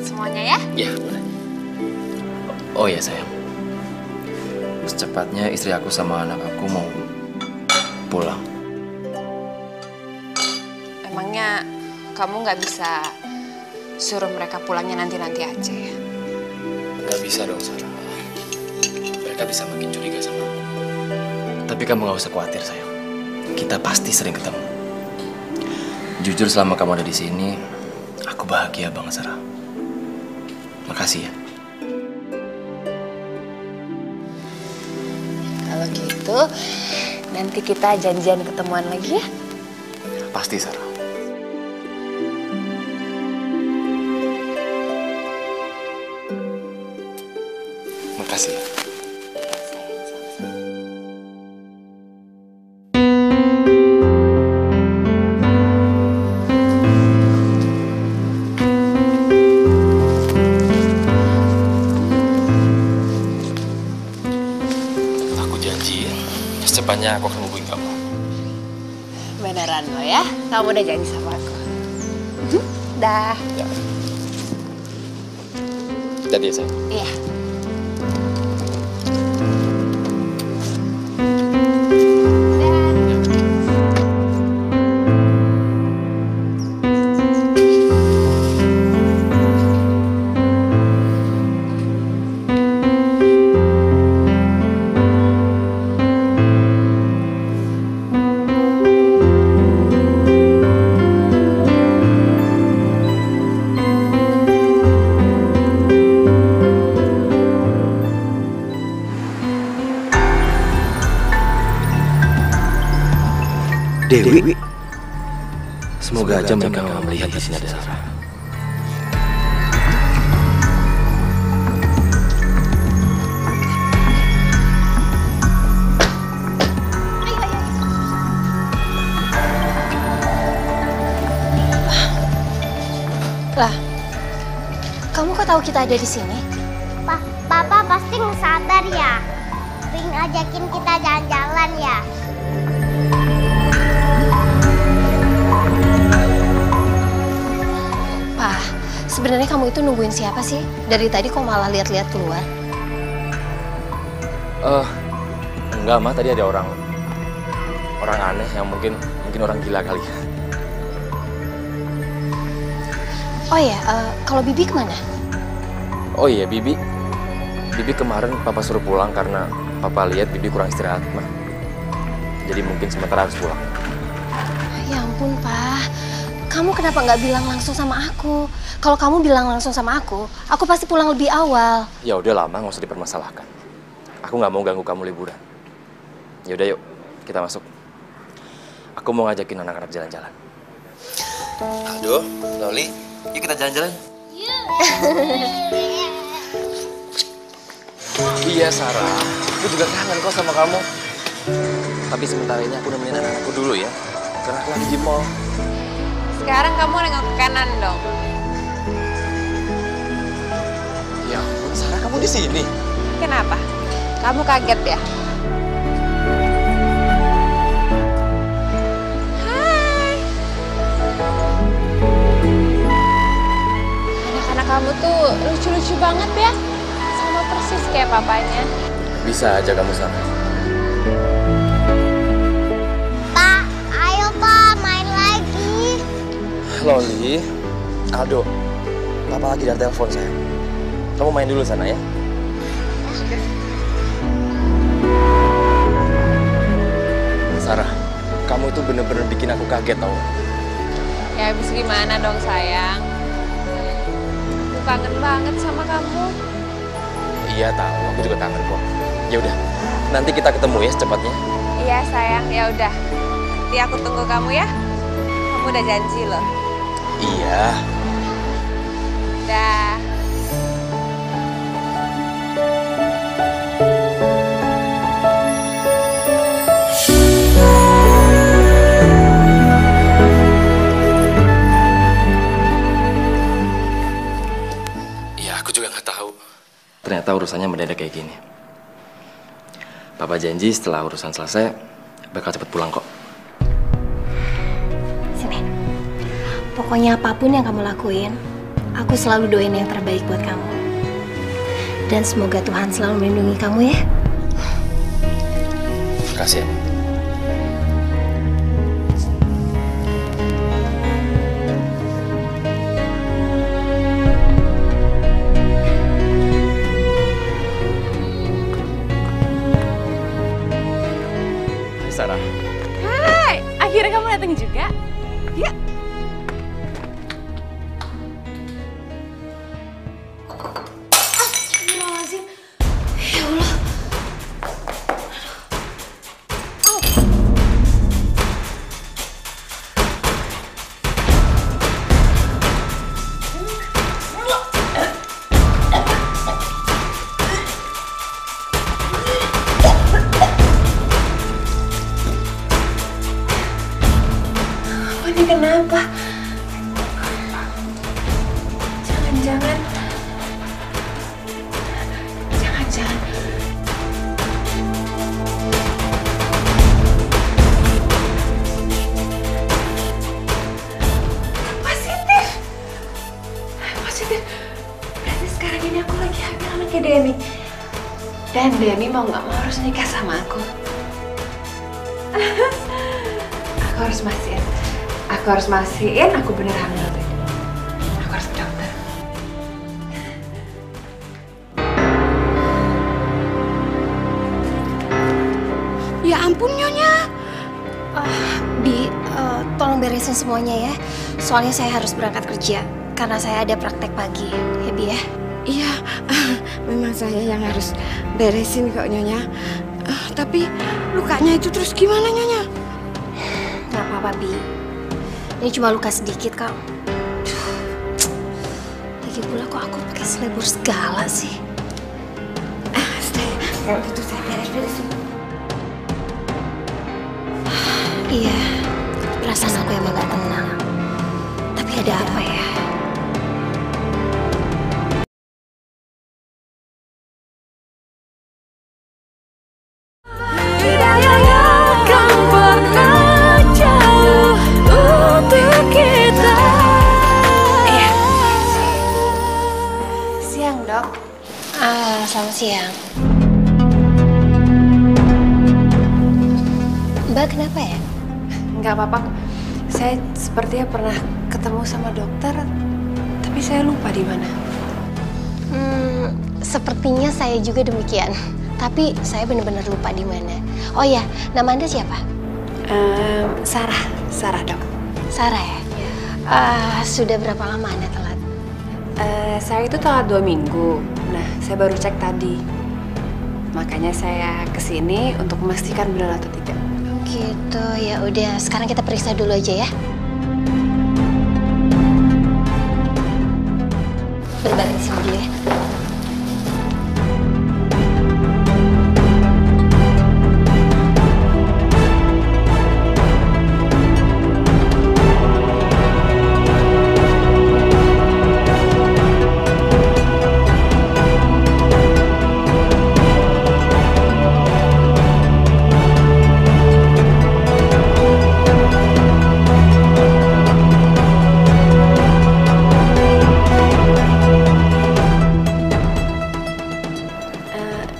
Semuanya ya? Iya, boleh. Oh ya, sayang. Secepatnya istri aku sama anak aku mau pulang. Emangnya kamu nggak bisa suruh mereka pulangnya nanti-nanti aja ya? Gak bisa dong, Sarah. Mereka bisa makin curiga sama aku. Tapi kamu gak usah khawatir, sayang. Kita pasti sering ketemu. Jujur selama kamu ada di sini, aku bahagia banget, Sarah. Makasih ya. Kalau gitu, nanti kita janjian ketemuan lagi ya? Pasti, Sarah. Makasih ya. Aku janji, secepatnya aku akan hubungi kamu. Beneran lo ya? Kamu udah janji sama aku. Dah. Ya. Jadi ya, sayang. Iya. Dewi. Semoga aja mereka nggak melihat di sini ada Sarah. Lah, kamu kok tahu kita ada di sini? Papa pasti sadar ya. Pengen ngajakin kita jalan-jalan ya. Pak, sebenarnya kamu itu nungguin siapa sih? Dari tadi kok malah lihat-lihat keluar? Enggak, Ma. Tadi ada orang aneh yang mungkin orang gila kali. Oh ya, kalau Bibi kemana? Oh iya, Bibi kemarin Papa suruh pulang karena Papa lihat Bibi kurang istirahat, Ma. Jadi mungkin sementara harus pulang. Ya ampun, Pak. Kamu kenapa nggak bilang langsung sama aku? Kalau kamu bilang langsung sama aku pasti pulang lebih awal. Ya udah lama, nggak usah dipermasalahkan. Aku nggak mau ganggu kamu liburan. Ya udah yuk, kita masuk. Aku mau ngajakin anak-anak jalan-jalan. Aldo, Loli, yuk kita jalan-jalan. Iya, Sarah. Aku juga kangen kok sama kamu. Tapi sementara ini aku nemenin anak-anakku dulu ya. Karena aku lagi di mall. Sekarang kamu nengok ke kanan dong. Ya ampun, Sarah, kamu di sini. Kenapa? Kamu kaget ya? Hai. Anak-anak kamu tuh lucu-lucu banget ya. Sama persis kayak papanya. Bisa aja kamu, Sarah. Loli, Aldo, Papa lagi ada telepon sayang. Kamu main dulu sana ya. Sarah, kamu itu bener-bener bikin aku kaget tau. Ya habis gimana dong sayang? Aku kangen banget sama kamu. Iya tahu, aku juga kangen kok. Ya udah, nanti kita ketemu ya secepatnya. Iya sayang, ya udah. Nanti aku tunggu kamu ya. Kamu udah janji loh. Iya. Dah. Aku juga nggak tahu. Ternyata urusannya mendadak kayak gini. Papa janji setelah urusan selesai bakal cepet pulang kok. Sini. Pokoknya apapun yang kamu lakuin, aku selalu doain yang terbaik buat kamu. Dan semoga Tuhan selalu melindungi kamu ya. Makasih ya. Sarah. Hai, akhirnya kamu datang juga. Ya. Astagfirullahaladzim. Ya Allah. Ini kenapa? Jangan-jangan. Positif. Berarti sekarang ini aku lagi hamil anaknya Denny. Dan Denny mau nggak mau harus nikah sama aku. Aku harus mastiin aku bener hamil tuh. Aku harus ke dokter. Ya ampun Nyonya. Tolong beresin semuanya ya. Soalnya saya harus berangkat kerja karena saya ada praktek pagi. Ya Bi ya. Iya, memang saya yang harus beresin kok Nyonya. Tapi lukanya itu terus gimana Nyonya? Gak apa-apa Bi. Ini cuma luka sedikit kak. Lagi pula kok aku pakai selebor segala sih. Kalau gitu saya beres-beresin. Iya, perasaan aku emang gak tenang. Tapi ada apa ya? Selamat siang. Mbak kenapa ya? Nggak apa-apa. Saya sepertinya pernah ketemu sama dokter, tapi saya lupa di mana. Sepertinya saya juga demikian. Tapi saya benar-benar lupa di mana. Oh ya, nama Anda siapa? Sarah dok. Sarah ya? Sudah berapa lama Anda telat? Saya itu telat 2 minggu. Nah, saya baru cek tadi. Makanya saya kesini untuk memastikan benar atau tidak. Gitu, ya udah. Sekarang kita periksa dulu aja ya. Berbalik di sini dulu ya.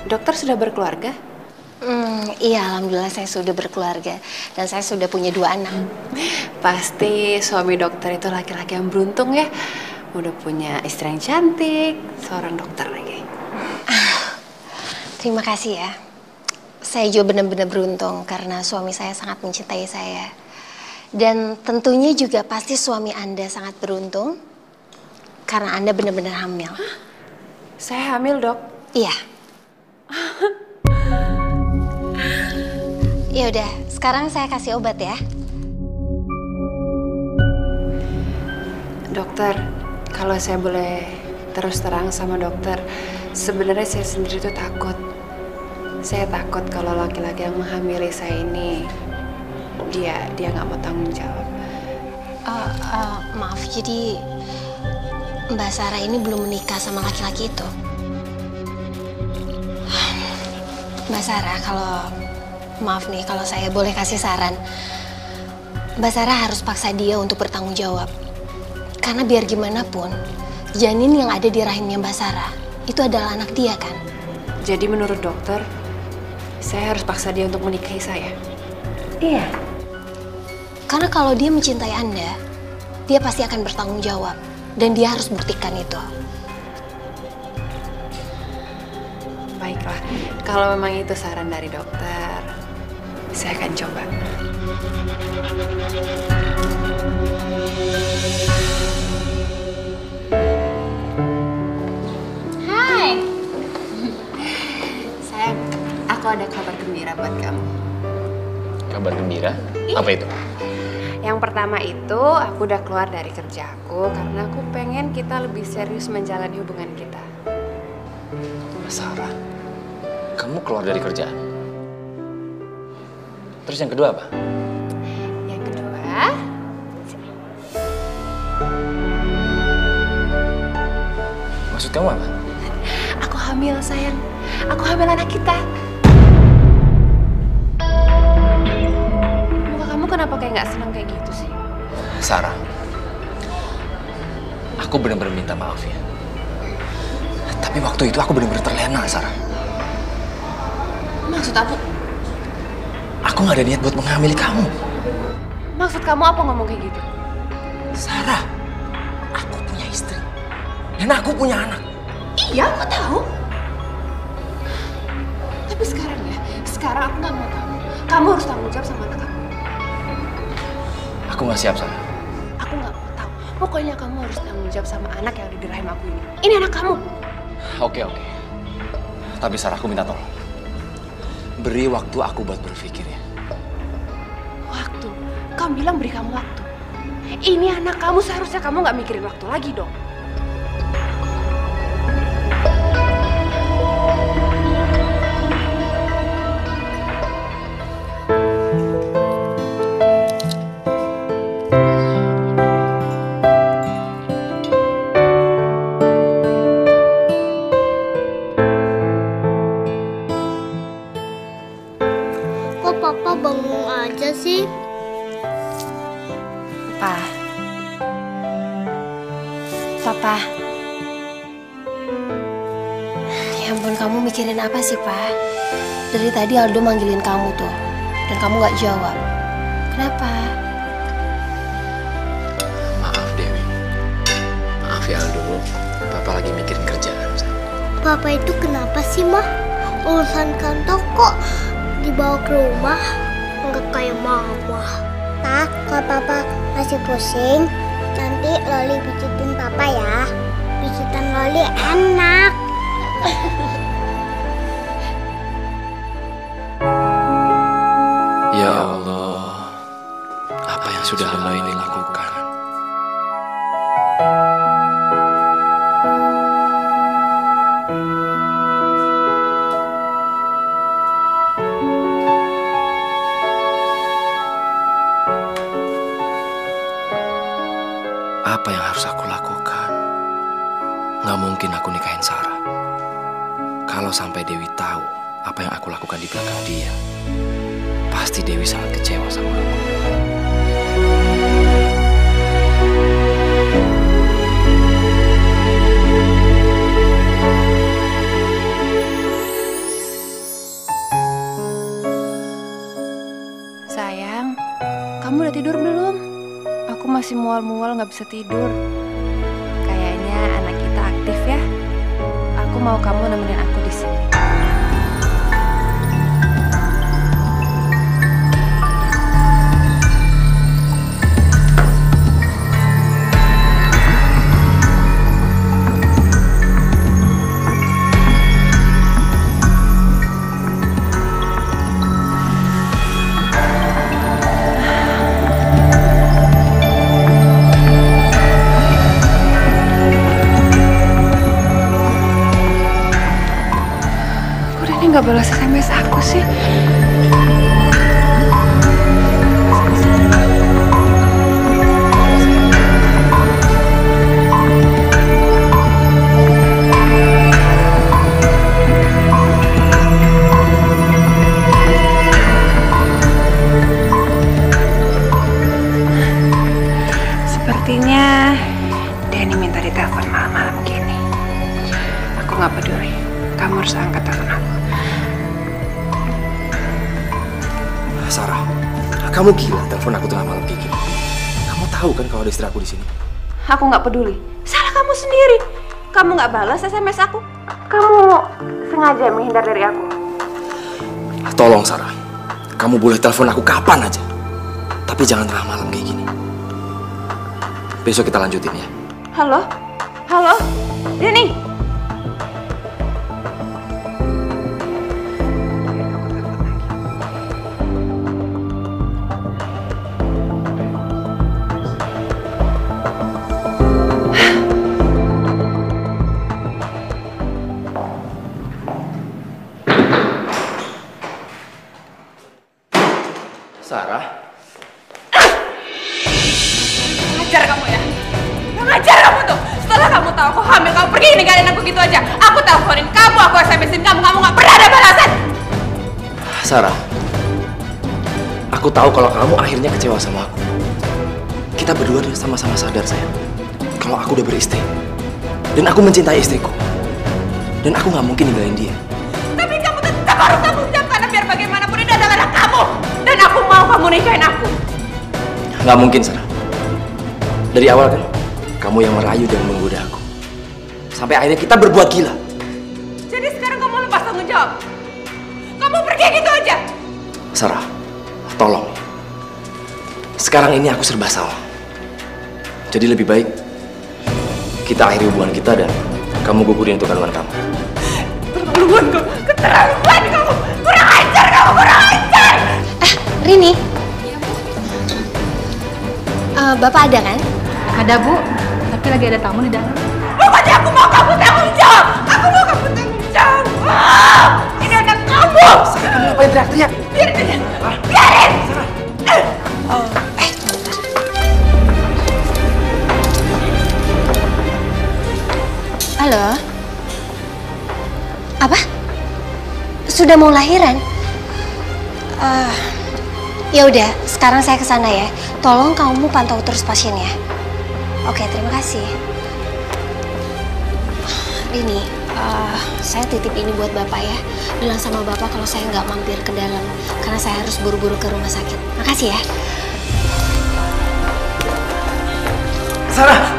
Dokter sudah berkeluarga? Iya, alhamdulillah saya sudah berkeluarga dan saya sudah punya 2 anak. Pasti suami dokter itu laki-laki yang beruntung ya. Udah punya istri yang cantik, seorang dokter lagi. Terima kasih ya. Saya juga benar-benar beruntung karena suami saya sangat mencintai saya. Dan tentunya juga pasti suami Anda sangat beruntung karena Anda benar-benar hamil. Saya hamil, Dok? Iya. Ya udah, sekarang saya kasih obat ya. Dokter, kalau saya boleh terus terang sama dokter, sebenarnya saya sendiri tuh takut. Saya takut kalau laki-laki yang menghamili saya ini dia nggak mau tanggung jawab. Maaf, jadi Mbak Sarah ini belum menikah sama laki-laki itu. Mbak Sarah, maaf nih kalau saya boleh kasih saran. Mbak Sarah harus paksa dia untuk bertanggung jawab. Karena biar gimana pun, janin yang ada di rahimnya Mbak Sarah itu adalah anak dia kan? Jadi menurut dokter, saya harus paksa dia untuk menikahi saya? Iya. Karena kalau dia mencintai Anda, dia pasti akan bertanggung jawab. Dan dia harus buktikan itu. Baiklah, kalau memang itu saran dari dokter, saya akan coba. Hai. Sayang, aku ada kabar gembira buat kamu. Kabar gembira? Apa itu? Yang pertama itu, aku udah keluar dari kerjaku karena aku pengen kita lebih serius menjalani hubungan kita. Sarah, kamu keluar dari kerjaan? Terus yang kedua apa? Yang kedua, Maksud kamu apa? aku hamil, sayang. Aku hamil anak kita. Muka kamu kenapa kayak nggak senang kayak gitu sih? Sarah, aku benar-benar minta maaf ya. Tapi waktu itu aku benar-benar terlena, Sarah. Maksud aku? Aku nggak ada niat buat menghamili kamu. Maksud kamu apa ngomong kayak gitu? Sarah, aku punya istri. Dan aku punya anak. Iya, aku tahu. Tapi sekarang aku nggak mau tahu. Kamu harus tanggung jawab sama anak kamu. Aku nggak siap, Sarah. Aku nggak mau tahu. Pokoknya kamu harus tanggung jawab sama anak yang ada di rahim aku ini. Ini anak kamu. Oke. Tapi Sarah, aku minta tolong. Beri waktu aku buat berpikir ya. Waktu? Kamu bilang beri kamu waktu. Ini anak kamu, seharusnya kamu nggak mikirin waktu lagi dong. Kok papa bengong aja sih? Papa. Ya ampun, kamu mikirin apa sih, Pak? Dari tadi Aldo manggilin kamu tuh, dan kamu gak jawab. Kenapa? Maaf, Dewi. Maaf ya, Aldo. Papa lagi mikirin kerjaan. Papa itu kenapa sih, Mah? Urusan kantor kok dibawa ke rumah? Nggak kayak mama. Tak, kalau papa masih pusing, nanti Loli pijitin papa ya. Pijitan Loli enak. Ya Allah, apa yang sudah hamba ini lakukan? Apa yang harus aku lakukan? Nggak mungkin aku nikahin Sarah. Kalau sampai Dewi tahu apa yang aku lakukan di belakang dia, pasti Dewi sangat kecewa sama aku. mual-mual nggak bisa tidur. Kayaknya anak kita aktif ya. Aku mau kamu nemenin aku di sini. Nggak balas SMS aku sih. Sepertinya Denny minta ditelepon malam-malam gini. Aku nggak peduli. Kamu harus angkat telepon aku. Sarah, kamu gila telepon aku tengah malam kayak gini. Kamu tahu kan kalau ada istri aku di sini? Aku nggak peduli. Salah kamu sendiri. Kamu nggak balas SMS aku. Kamu sengaja menghindar dari aku. Tolong Sarah, kamu boleh telepon aku kapan aja. Tapi jangan tengah malam kayak gini. Besok kita lanjutin ya. Halo? Halo? Denny? Sarah? Ngajar kamu ya? Ngajar kamu tuh! Setelah kamu tahu aku hamil, kamu pergi ninggalin aku gitu aja. Aku teleponin kamu, aku SMS-in kamu, kamu gak pernah ada balasan! Sarah, aku tahu kalau kamu akhirnya kecewa sama aku. Kita berdua sama-sama sadar sayang, kalau aku udah beristri. Dan aku mencintai istriku. Dan aku gak mungkin ninggalin dia. Tapi kamu tetap harus tanggung jawab, karena biar bagaimanapun ini adalah anak kamu. Dan aku mau kamu nikahin aku. Gak mungkin, Sarah. Dari awal kan, kamu yang merayu dan menggoda aku. Sampai akhirnya kita berbuat gila. Jadi sekarang kamu lepas tanggung jawab. Kamu pergi gitu aja. Sarah, tolong. Sekarang ini aku serba salah. Jadi lebih baik kita akhiri hubungan kita dan kamu gugurin untuk kandungan kamu. Keterlaluan kamu, keterlaluan kamu. Kurang ajar kamu, kurang ajar. Rini. Bapak ada kan? Ada Bu, tapi lagi ada tamu di dalam. Pokoknya aku mau kamu tanggung jawab. Aku mau kamu tanggung jawab. Ini anak kamu. Sarah, kamu ngapain teriak-teriak? Biarin. Biarin. Halo? Apa? Sudah mau lahiran? Ya udah, sekarang saya ke sana ya. Tolong kamu pantau terus pasiennya. Oke, terima kasih. Rini, saya titip ini buat Bapak ya. Bilang sama Bapak kalau saya nggak mampir ke dalam karena saya harus buru-buru ke rumah sakit. Makasih ya. Sarah!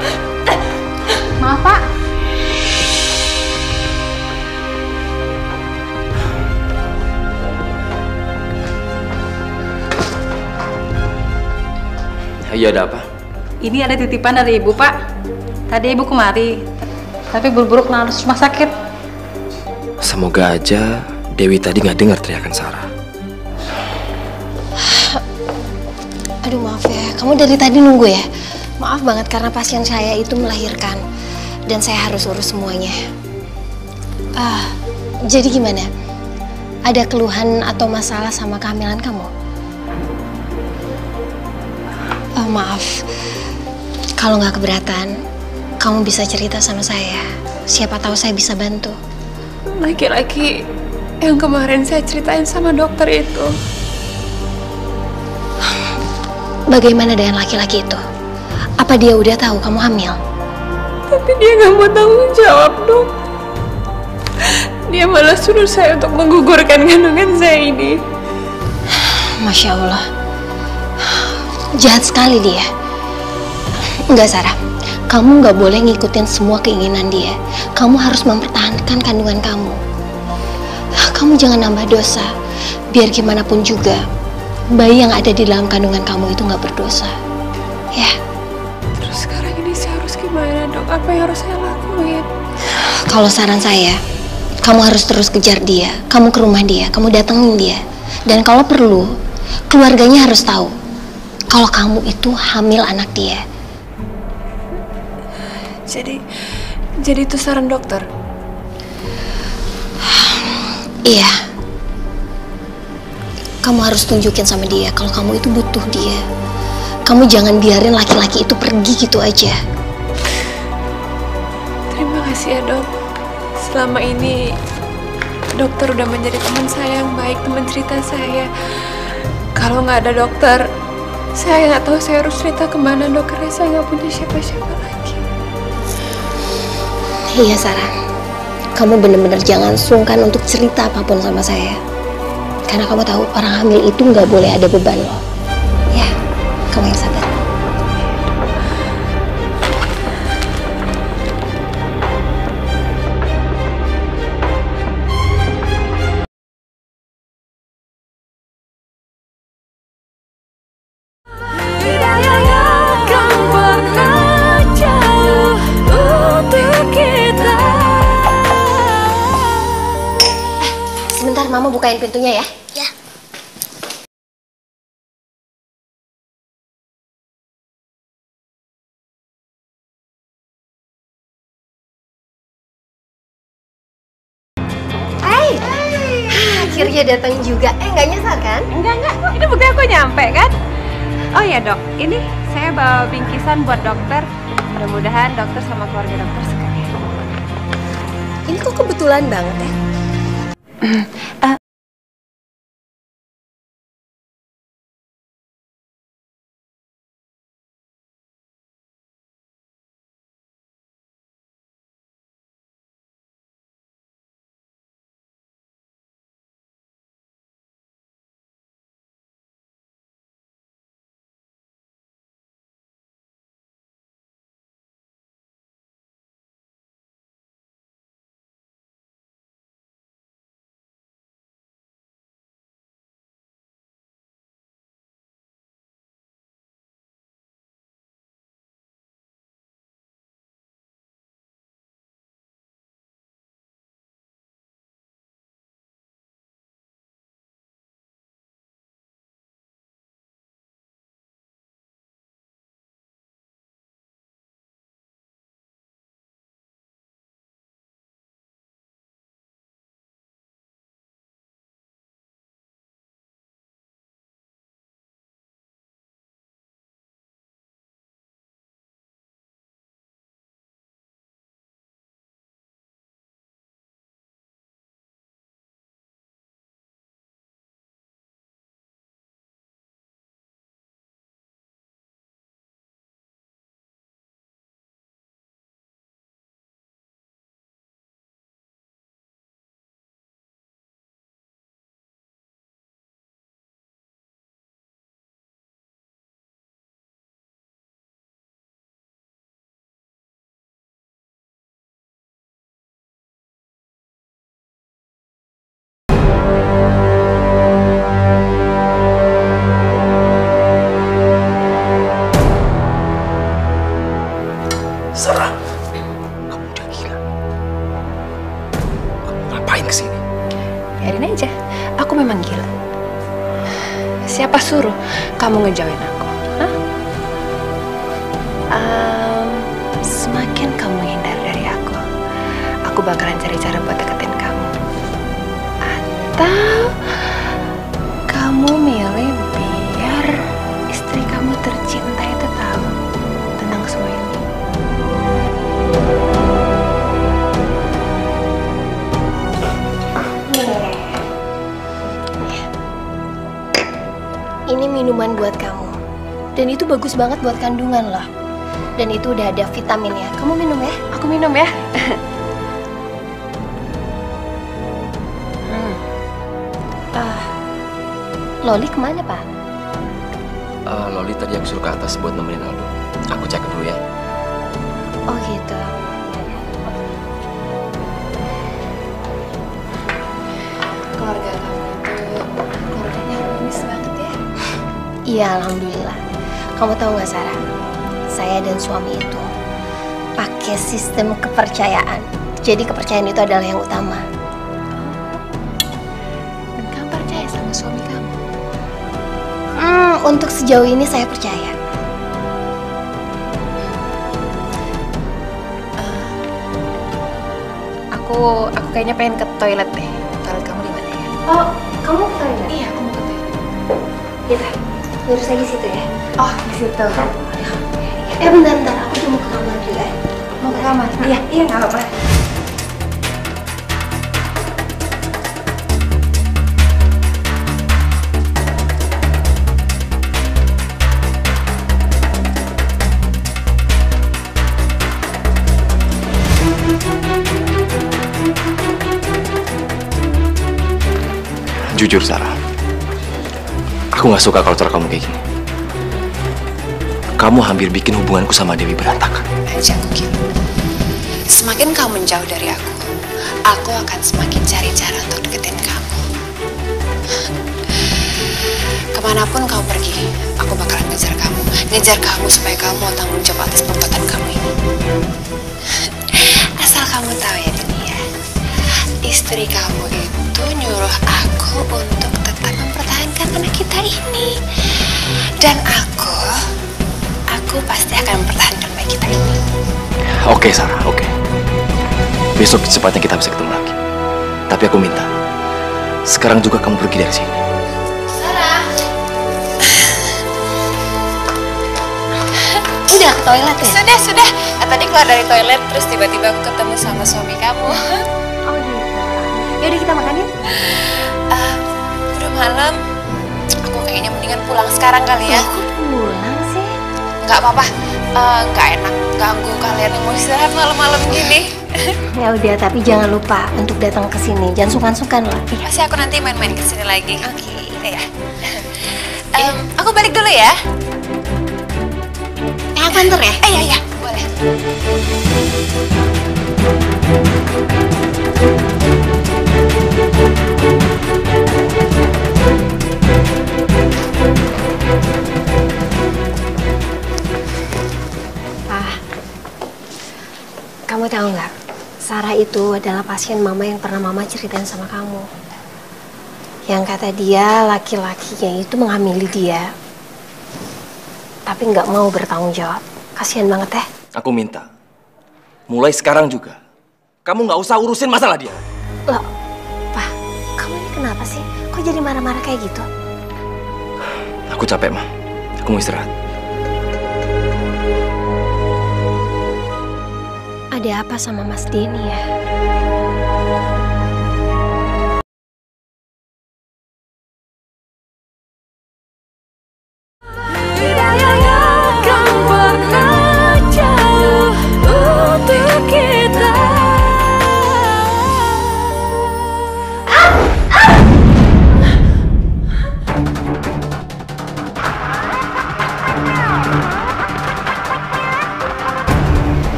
Maaf Pak. Iya, ada apa? Ini ada titipan dari Ibu Pak. Tadi Ibu kemari, tapi buru-buru kena harus rumah sakit. Semoga aja Dewi tadi nggak dengar teriakan Sarah. Aduh maaf ya, kamu dari tadi nunggu ya? Maaf banget karena pasien saya itu melahirkan dan saya harus urus semuanya. Jadi gimana? Ada keluhan atau masalah sama kehamilan kamu? Maaf, kalau nggak keberatan, kamu bisa cerita sama saya. Siapa tahu saya bisa bantu. Laki-laki yang kemarin saya ceritain sama dokter itu. Bagaimana dengan laki-laki itu? Apa dia udah tahu kamu hamil? Tapi dia nggak mau tanggung jawab, Dok. Dia malah suruh saya untuk menggugurkan kandungan saya ini. Masya Allah. Jahat sekali dia. Enggak, Sarah. Kamu nggak boleh ngikutin semua keinginan dia. Kamu harus mempertahankan kandungan kamu. Kamu jangan nambah dosa. Biar gimana pun juga, bayi yang ada di dalam kandungan kamu itu nggak berdosa. Ya. Terus sekarang ini saya harus gimana, Dok? Apa yang harus saya lakuin? Kalau saran saya, kamu harus terus kejar dia. Kamu ke rumah dia, kamu datengin dia. Dan kalau perlu, keluarganya harus tahu kalau kamu itu hamil anak dia. Jadi itu saran dokter? Iya. Kamu harus tunjukin sama dia kalau kamu itu butuh dia. Kamu jangan biarin laki-laki itu pergi gitu aja. Terima kasih ya, Dok. Selama ini dokter udah menjadi teman saya yang baik, teman cerita saya. Kalau nggak ada dokter, saya nggak tahu saya harus cerita kemana, Dok, karena saya nggak punya siapa-siapa lagi. Iya, Sarah. Kamu bener-bener jangan sungkan untuk cerita apapun sama saya. Karena kamu tahu orang hamil itu nggak boleh ada beban loh. Ya, kamu yang sabar. Sebentar, Mama bukain pintunya ya. Ya. Hai. Akhirnya datang juga. Nggak nyasar kan? Enggak, ini bukti aku nyampe kan? Oh ya dok, ini saya bawa bingkisan buat dokter. Mudah-mudahan dokter sama keluarga dokter suka ya. Ini kok kebetulan banget ya? Sarah, kamu udah gila. Kamu ngapain kesini? Biarin aja, aku memang gila. Siapa suruh kamu ngejauhin aku? Hah? Semakin kamu hindar dari aku bakalan cari cara buat deketin kamu. Atau kamu milih biar istri kamu tercinta itu tahu tentang semua ini. Ini minuman buat kamu. Dan itu bagus banget buat kandungan loh. Dan itu udah ada vitaminnya. Kamu minum ya? Aku minum ya. Loli kemana, Pak? Loli tadi aku suruh ke atas buat nemenin Aldo. Aku cek dulu ya. Oh gitu. Keluarga kamu itu keluarganya harmonis banget ya. Iya, alhamdulillah. Kamu tahu nggak Sarah? Saya dan suami itu pakai sistem kepercayaan. Jadi kepercayaan itu adalah yang utama. Dan kamu percaya sama suami kamu? Untuk sejauh ini saya percaya. Aku kayaknya pengen ke toilet deh. Toilet kamu di mana ya? Oh, kamu ke toilet? Iya, aku mau ke toilet. Iya, lurus lagi situ ya. Oh, di situ. Bentar, aku cuma mau ke kamar dulu ya. Mau ke kamar? Iya, nggak apa-apa. Jujur Sarah, aku nggak suka kalau cara kamu kayak gini. Kamu hampir bikin hubunganku sama Dewi berantakan. Jangan gitu. Semakin kamu menjauh dari aku akan semakin cari cara untuk deketin kamu. Kemanapun kamu pergi, aku bakalan ngejar kamu supaya kamu mau tanggung jawab atas perbuatan kamu ini. Asal kamu tahu ya Dunia, istri kamu itu nyuruh aku untuk tetap mempertahankan anak kita ini. Dan aku pasti akan mempertahankan bayi kita ini. Oke Sarah, oke. Besok secepatnya kita bisa ketemu lagi. Tapi aku minta, sekarang juga kamu pergi dari sini. Sarah. Udah ke toilet ya? Sudah. Tadi keluar dari toilet terus tiba-tiba aku ketemu sama suami kamu. Oh gitu. Yaudah kita makan yuk. Udah malam. Aku kayaknya mendingan pulang sekarang kali ya. Aku pulang sih. Nggak apa-apa. Nggak enak ganggu kalian yang mau istirahat malam-malam gini. Ya udah, tapi jangan lupa untuk datang ke sini. Jangan sungkan-sungkan loh. Pasti aku nanti main-main ke sini lagi. Oke. Ya. Aku balik dulu ya. Aku anter ya? Iya, boleh. Kamu tahu nggak? Sarah itu adalah pasien mama yang pernah mama ceritain sama kamu. Yang kata dia laki-lakinya itu menghamili dia. Tapi nggak mau bertanggung jawab. Kasihan banget ya. Aku minta, mulai sekarang juga, kamu nggak usah urusin masalah dia. Loh, Pak, kamu ini kenapa sih? Kok jadi marah-marah kayak gitu? Aku capek, Ma. Aku mau istirahat. Ada apa sama Mas Denny ya?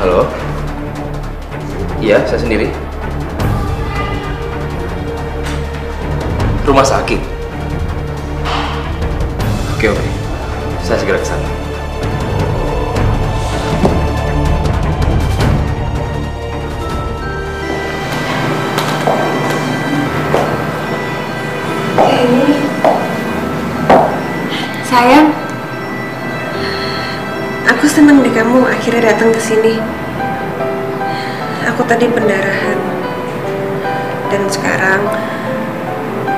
Halo? Iya, saya sendiri. Rumah sakit? Oke. Saya segera ke sana. Sayang, aku senang deh kamu akhirnya datang ke sini. Aku tadi pendarahan. Dan sekarang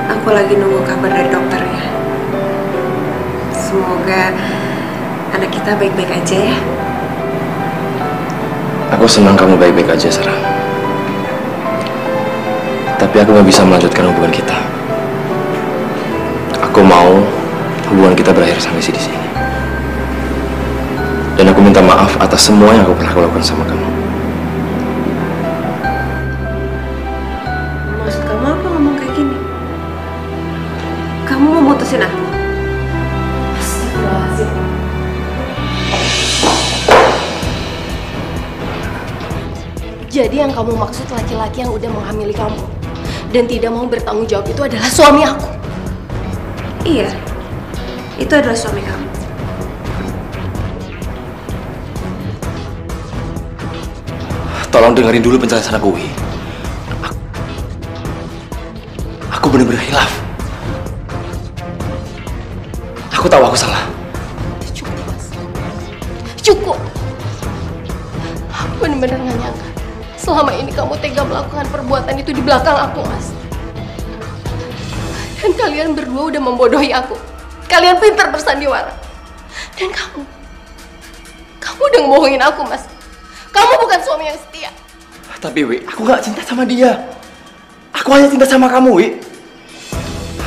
aku lagi nunggu kabar dari dokternya. Semoga anak kita baik-baik aja ya. Aku senang kamu baik-baik aja, Sarah. Tapi aku nggak bisa melanjutkan hubungan kita. Aku mau hubungan kita berakhir sampai di sini. Dan aku minta maaf atas semua yang aku pernah lakukan sama kamu. Maksud kamu apa ngomong kayak gini? Kamu mau mutusin aku? Astagfirullahaladzim. Jadi yang kamu maksud laki-laki yang udah menghamili kamu dan tidak mau bertanggung jawab itu adalah suami aku? Iya, itu adalah suami kamu. Tolong dengerin dulu penjelasan aku, Wi. Aku benar-benar hilaf. Aku tahu aku salah. Cukup, Mas. Cukup. Aku benar-benar gak nyangka. Selama ini kamu tega melakukan perbuatan itu di belakang aku, Mas. Dan kalian berdua udah membodohi aku. Kalian pintar bersandiwara. Dan kamu udah ngebohongin aku, Mas. Kamu bukan suami yang setia. Tapi, Wi, aku gak cinta sama dia. Aku hanya cinta sama kamu, Wi.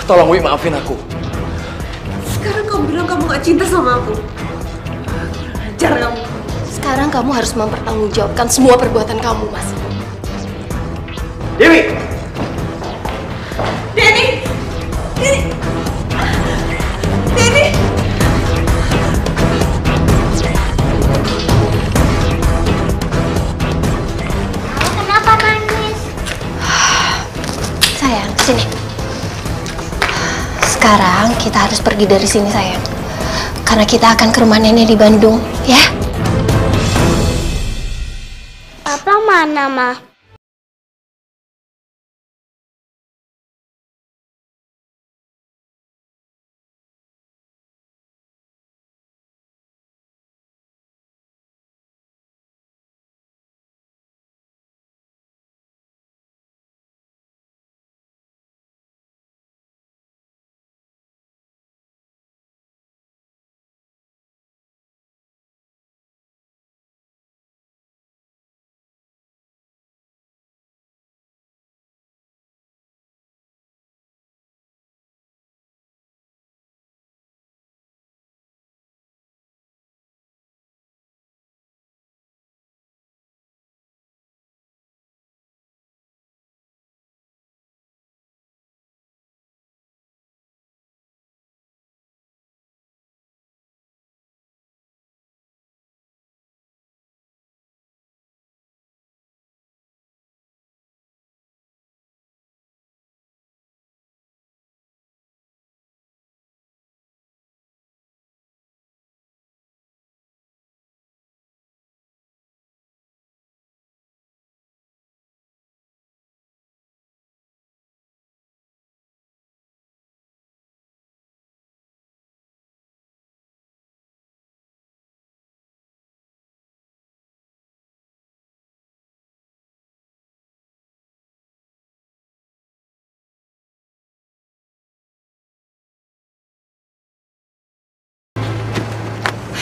Tolong, Wi, maafin aku. Sekarang kamu bilang kamu gak cinta sama aku. Ajar kamu. Sekarang kamu harus mempertanggungjawabkan semua perbuatan kamu, Mas. Dewi! Denny! Denny! Kenapa nangis? Sayang, sini. Sekarang kita harus pergi dari sini, sayang. Karena kita akan ke rumah nenek di Bandung, ya? Papa mana, Ma?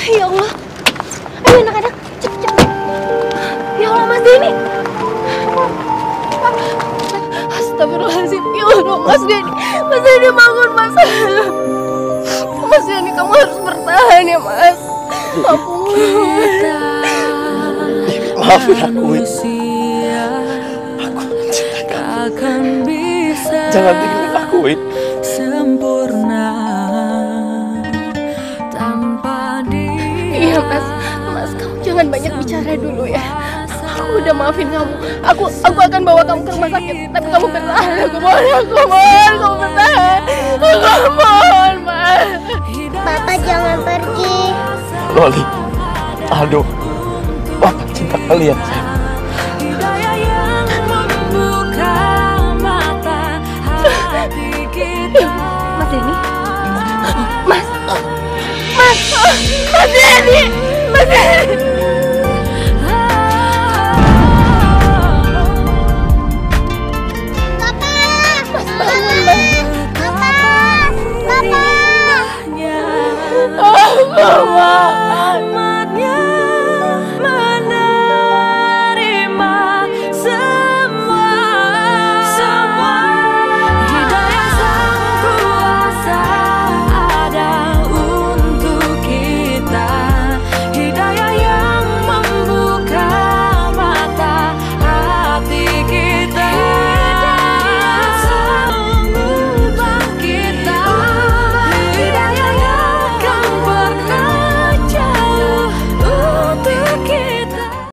Ya Allah. Ayo anak-anak, cepet. Ya Allah, Mas Denny. Astagfirullahaladzim. Ya Allah, Mas Denny. Mas Denny bangun, Mas. Mas Denny, kamu harus bertahan ya, Mas. Maafin aku, Wi. Aku mencintai kamu. Jangan tinggalin aku, Wi. Iya, Mas, kamu jangan banyak bicara dulu ya. Aku udah maafin kamu. Aku akan bawa kamu ke rumah sakit. Tapi kamu bertahan. Aku mohon, kamu bertahan. Aku mohon, Mas. Papa jangan pergi. Loli, Aldo, Bapak cinta kalian, sayang. Mas Denny. Mas Denny. Mas Denny.